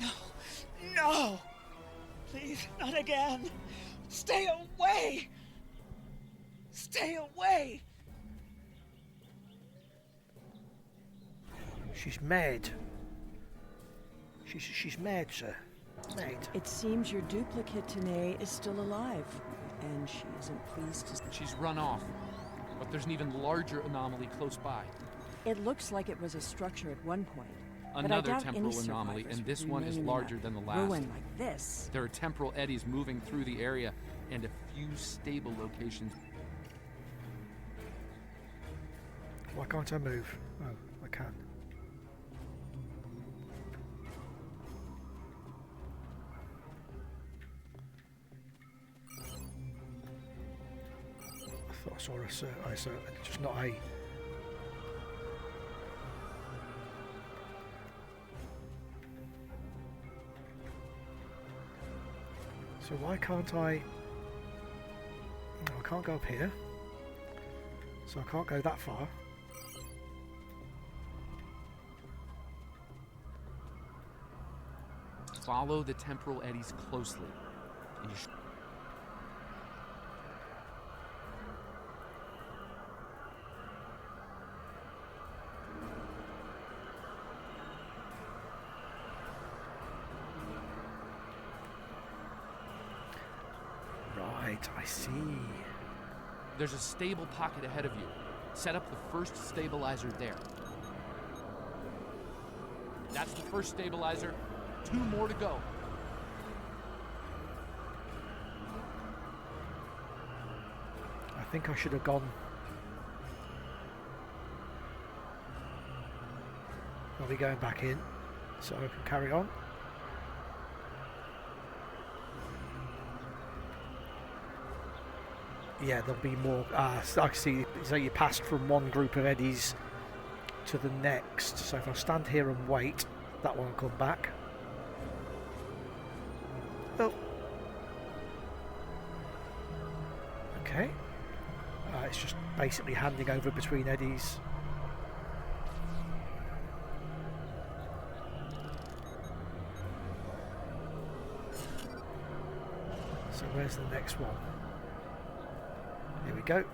No! No! Please, not again! Stay away! Stay away! She's mad. She's mad, sir. Mad. It seems your duplicate T'Nae is still alive, and she isn't pleased to... She's run off, but there's an even larger anomaly close by. It looks like it was a structure at one point. Another temporal anomaly, and this one is larger than the last. Ruin like this. There are temporal eddies moving through the area, and a few stable locations. Why can't I move? Oh, I can. I thought I saw just not a... So why can't I... No, I can't go up here. So I can't go that far. Follow the temporal eddies closely. And you Right, I see. There's a stable pocket ahead of you. Set up the first stabilizer there. That's the first stabilizer. 2 more to go. I think I should have gone... I'll be going back in, so I can carry on. Yeah, there'll be more. I can see. So you passed from one group of eddies to the next. So if I stand here and wait, that one will come back. Oh. Okay. It's just basically handing over between eddies. So where's the next one? Here we go.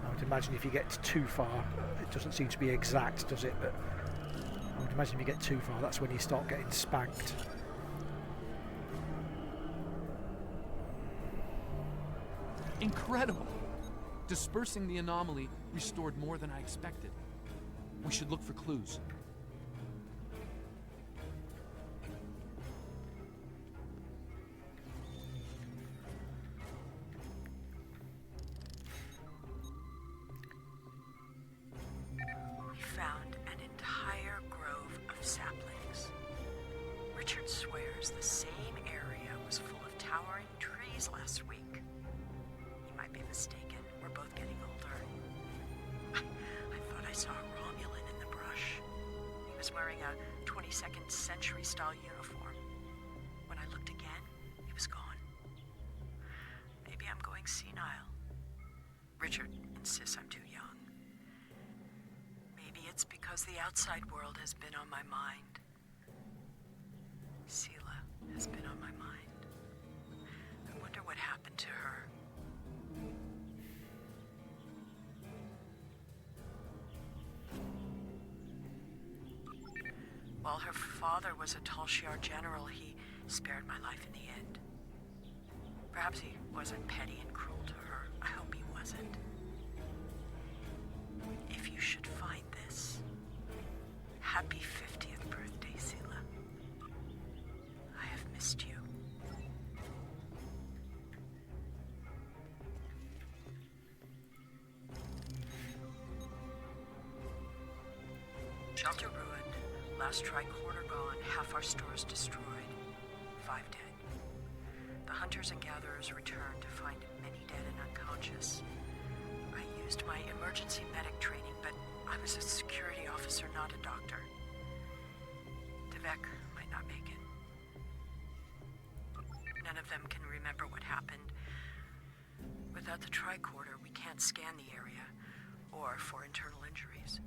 I would imagine if you get too far, it doesn't seem to be exact, does it? But I would imagine if you get too far, that's when you start getting spanked. Incredible! Dispersing the anomaly restored more than I expected. We should look for clues. We found an entire grove of saplings. Richard swears the same area was full of towering trees last week. He might be mistaken. We're both getting older. I thought I saw a Romulan in the brush. He was wearing a 22nd century style uniform. When I looked again, he was gone. Maybe I'm going senile. Richard insists I'm too young. Maybe it's because the outside world has been on my mind. Sela has been on my mind. I wonder what happened to her. While her father was a Tasha Yar general, he spared my life in the end. Perhaps he wasn't petty and cruel to her. I hope he wasn't. If you should find this, happy 50th birthday, Sela. I have missed you. Shelter ruined, last tricorder gone, half our stores destroyed, 5 dead. The hunters and gatherers returned to find many dead and unconscious. I used my emergency medic training, but I was a security officer, not a doctor. Devek might not make it. None of them can remember what happened. Without the tricorder, we can't scan the area, or for internal injuries.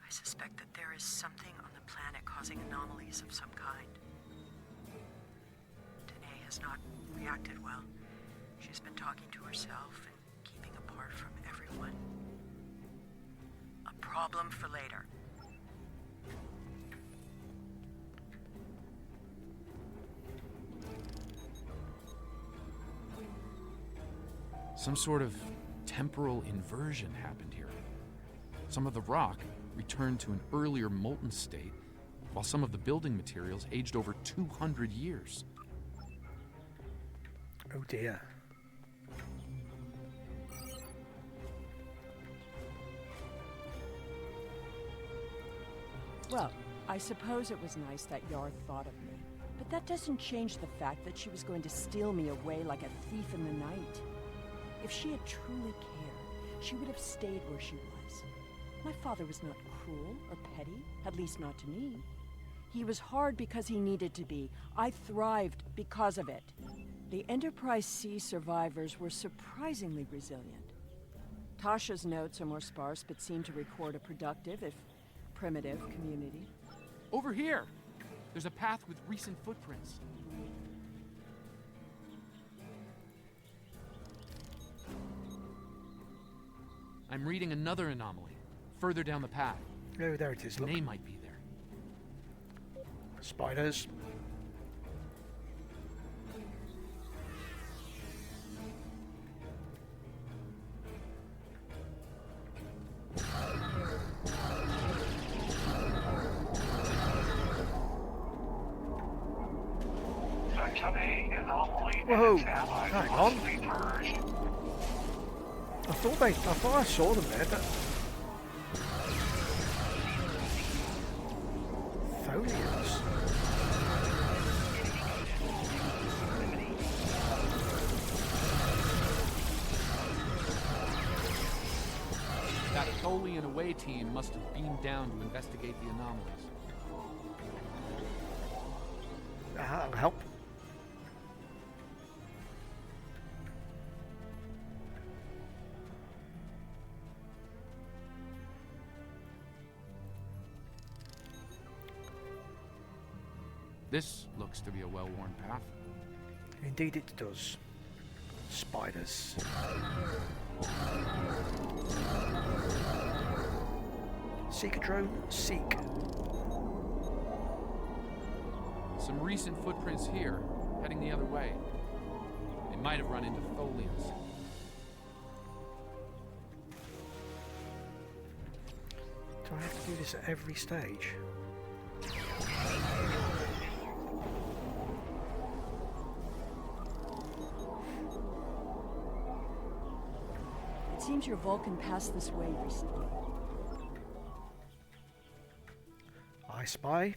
I suspect that there is something on the planet causing anomalies of some kind. T'Nae has not reacted well. She's been talking to herself and keeping apart from everyone. A problem for later. Some sort of temporal inversion happened here. Some of the rock returned to an earlier molten state, while some of the building materials aged over 200 years. Oh dear. Well, I suppose it was nice that Yar thought of me. But that doesn't change the fact that she was going to steal me away like a thief in the night. If she had truly cared, she would have stayed where she was. My father was not cruel or petty, at least not to me. He was hard because he needed to be. I thrived because of it. The Enterprise C survivors were surprisingly resilient. Tasha's notes are more sparse, but seem to record a productive, if primitive, community. Over here! There's a path with recent footprints. I'm reading another anomaly, further down the path. Oh, there it is. Look. T'Nae might be there. Spiders. Whoa! Hang on. I thought I saw them there, but Tholians. That Tholian away team must have beamed down to investigate the anomalies. That'll help. This looks to be a well-worn path. Indeed it does. Spiders. Seeker drone, seek. Some recent footprints here, heading the other way. They might have run into Tholians. Do I have to do this at every stage? It seems your Vulcan passed this way recently. I spy.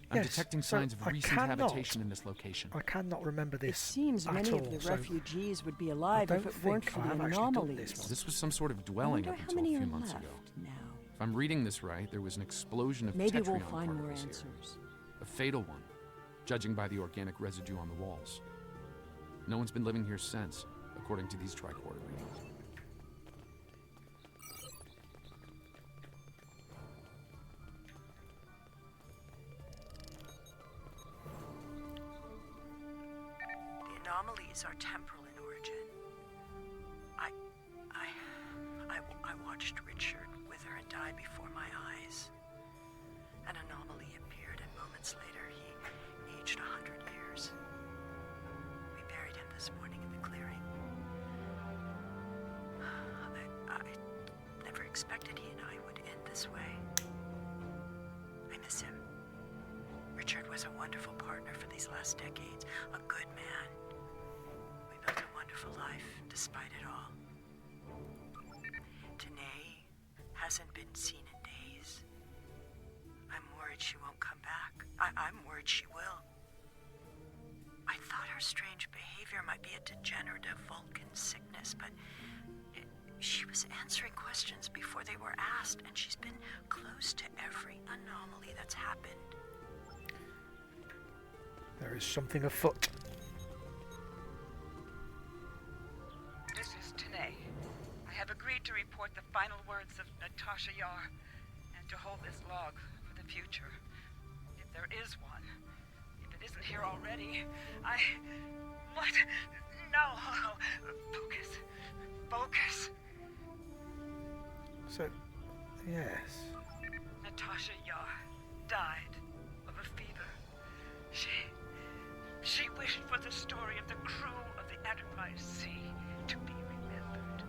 I'm detecting signs of recent habitation in this location. I cannot remember this. It seems at many all, of the so refugees would be alive if it weren't for the anomalies. This was some sort of dwelling up until a few months ago. Now. If I'm reading this right, there was an explosion of Maybe tetrion we'll find more particles answers. here. A fatal one, judging by the organic residue on the walls. No one's been living here since, according to these tricorder readings. The anomalies are temporal in origin. I watched Richard wither and die before my eyes. An anomaly appeared, and moments later he aged 100 years. We buried him this morning in the clearing. I never expected he and I would end this way. I miss him. Richard was a wonderful partner for these last decades, a good man. We built a wonderful life despite it all. T'Nae hasn't been seen in days. I'm worried she won't come back. I'm worried she will. I thought her strange behavior might be a degenerative Vulcan sickness, but she was answering questions before they were asked, and she's been close to every anomaly that's happened. There is something afoot. This is T'Nae. I have agreed to report the final words of Tasha Yar and to hold this log for the future. If there is one. If it isn't here already, What? No! Focus. Focus. So, yes. Tasha Yar died of a fever. She wished for the story of the crew of the Enterprise C to be remembered.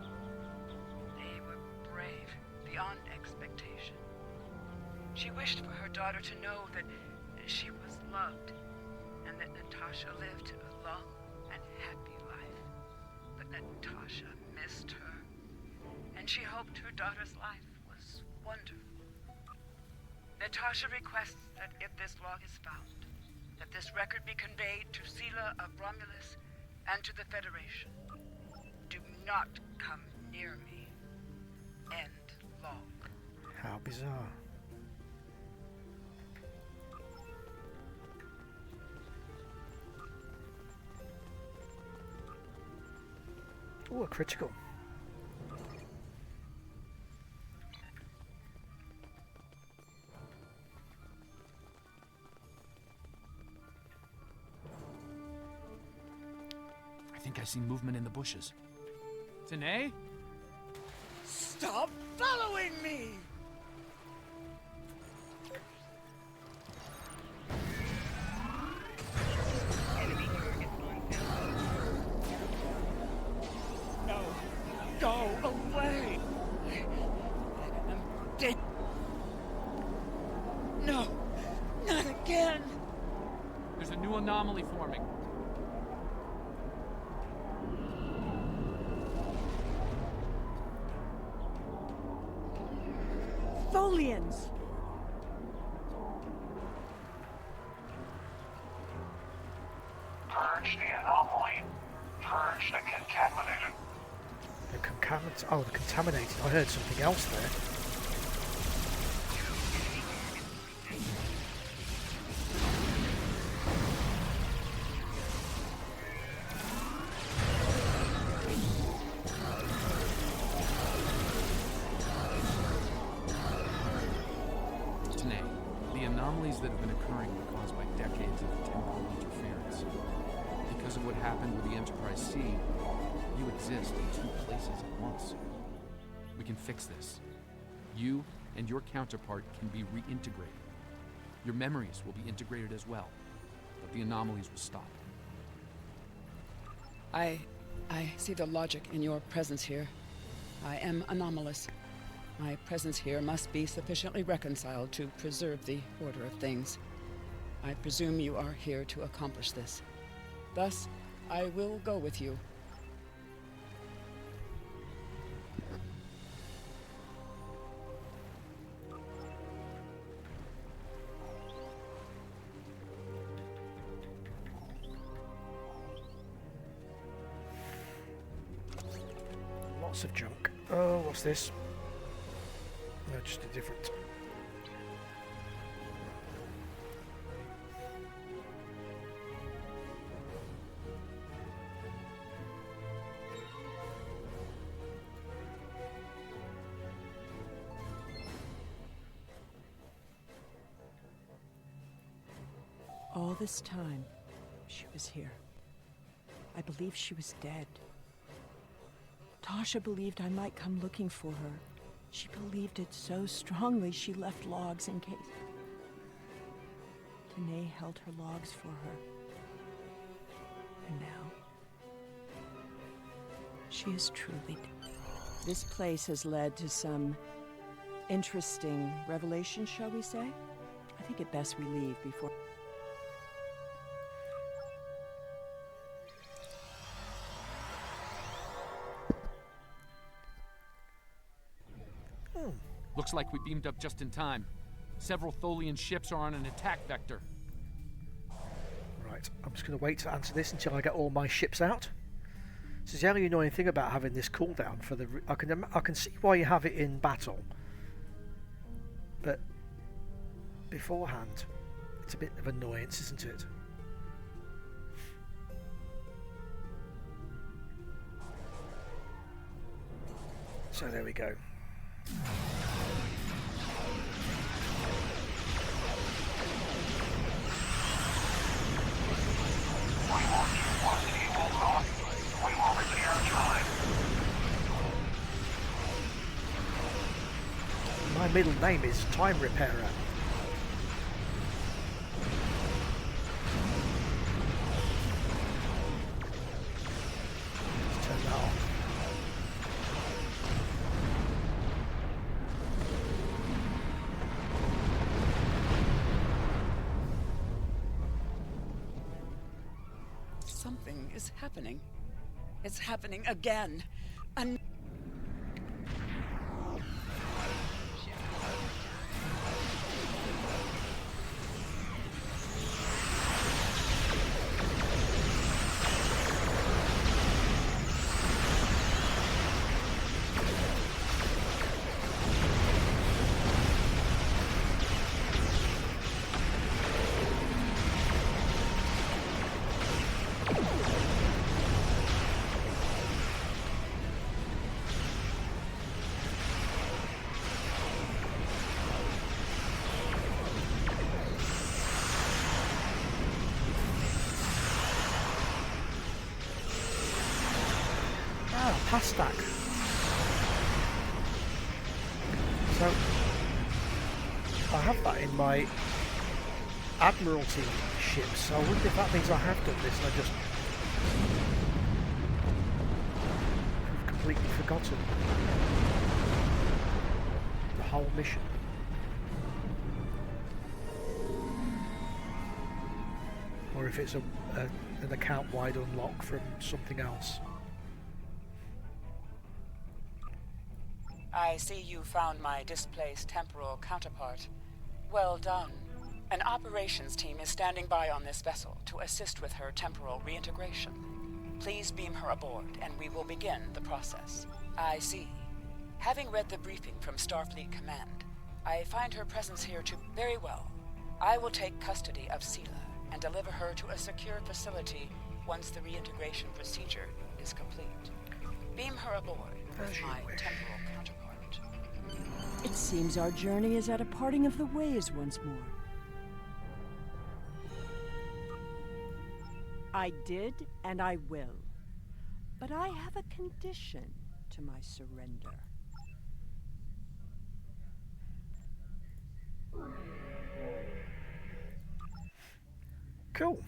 They were brave beyond expectation. She wished for her daughter to know that she was loved and that Natasha lived a long and happy life. But Natasha missed her, and she hoped her daughter's life was wonderful. Natasha requests that if this log is found, that this record be conveyed to Sela of Romulus and to the Federation. Do not come near me. End log. How bizarre. Oh, a critical. I think I see movement in the bushes. T'Nae? Stop following me! No, go away! I'm dead. No, not again! There's a new anomaly forming. Tholians! Purge the anomaly. Purge the contaminated. The contaminated. I heard something else there. T'Nae, the anomalies that have been occurring were caused by decades of temporal interference. Because of what happened with the Enterprise C, you exist in two places at once. We can fix this. You and your counterpart can be reintegrated. Your memories will be integrated as well, but the anomalies will stop. I see the logic in your presence here. I am anomalous. My presence here must be sufficiently reconciled to preserve the order of things. I presume you are here to accomplish this. Thus, I will go with you. Lots of junk. Oh, what's this? No, just a different. All this time, she was here. I believed she was dead. Tasha believed I might come looking for her. She believed it so strongly she left logs in case. T'Nae held her logs for her. And now, she is truly dead. This place has led to some interesting revelations, shall we say? I think it best we leave before... Looks like we beamed up just in time. Several Tholian ships are on an attack vector. Right, I'm just going to wait to answer this until I get all my ships out. This is the only annoying thing about having this cooldown for the... I can see why you have it in battle. But beforehand, it's a bit of annoyance, isn't it? So there we go. My middle name is Time Repairer. Let's turn that on. Something is happening. It's happening again. pass stack. So I have that in my Admiralty ships, so I wonder if that means I have done this and I just have completely forgotten the whole mission. Or if it's an account-wide unlock from something else. I see you found my displaced temporal counterpart. Well done. An operations team is standing by on this vessel to assist with her temporal reintegration. Please beam her aboard, and we will begin the process. I see. Having read the briefing from Starfleet Command, I find her presence here to very well. I will take custody of Sela and deliver her to a secure facility once the reintegration procedure is complete. Beam her aboard with my temporal counterpart. It seems our journey is at a parting of the ways once more. I did, and I will. But I have a condition to my surrender. Cool.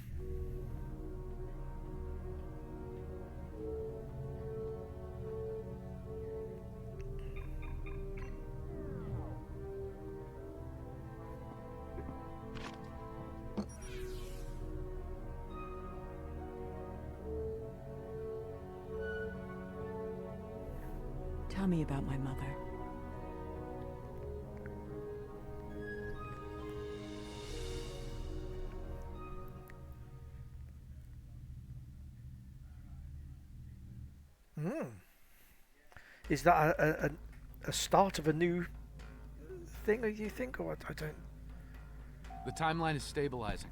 Tell me about my mother. Is that a start of a new thing, do you think? Or I don't... The timeline is stabilizing.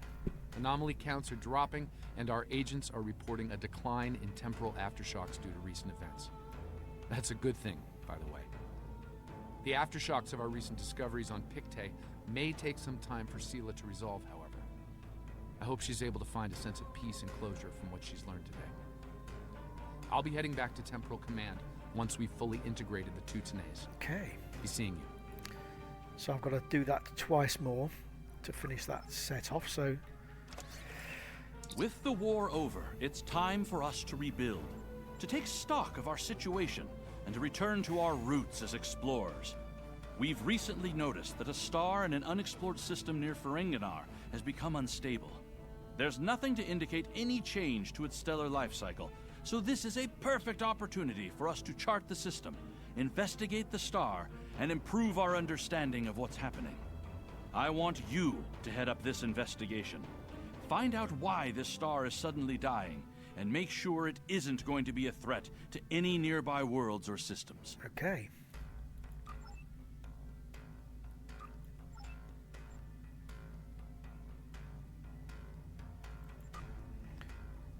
Anomaly counts are dropping, and our agents are reporting a decline in temporal aftershocks due to recent events. That's a good thing, by the way. The aftershocks of our recent discoveries on Pictet may take some time for Sela to resolve, however. I hope she's able to find a sense of peace and closure from what she's learned today. I'll be heading back to Temporal Command once we've fully integrated the two T'Naes. Okay. Be seeing you. So I've got to do that twice more to finish that set off, so... With the war over, it's time for us to rebuild, to take stock of our situation, and to return to our roots as explorers. We've recently noticed that a star in an unexplored system near Ferenginar has become unstable. There's nothing to indicate any change to its stellar life cycle, so this is a perfect opportunity for us to chart the system, investigate the star, and improve our understanding of what's happening. I want you to head up this investigation. Find out why this star is suddenly dying, and make sure it isn't going to be a threat to any nearby worlds or systems. Okay.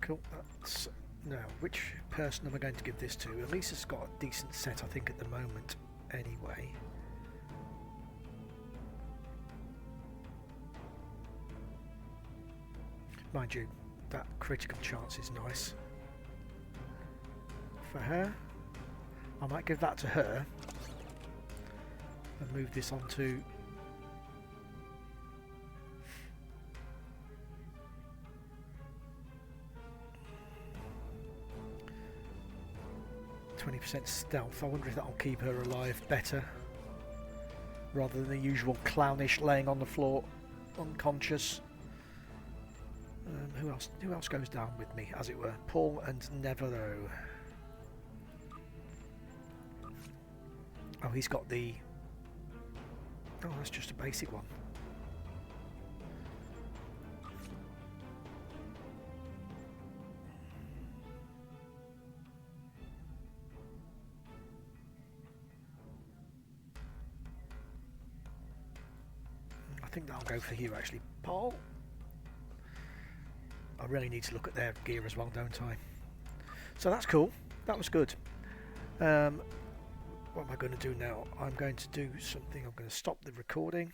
Cool. That's... Now, which person am I going to give this to? Elisa's got a decent set, I think, at the moment, anyway. Mind you, that critical chance is nice. For her, I might give that to her and move this on to 20% stealth. I wonder if that'll keep her alive better rather than the usual clownish laying on the floor unconscious. Who else goes down with me, as it were? Paul and Nevertho. Oh, he's got the... Oh, that's just a basic one. I think that'll go for you, actually, Paul. I really need to look at their gear as well, don't I? So that's cool. That was good. What am I going to do now? I'm going to do something. I'm going to stop the recording.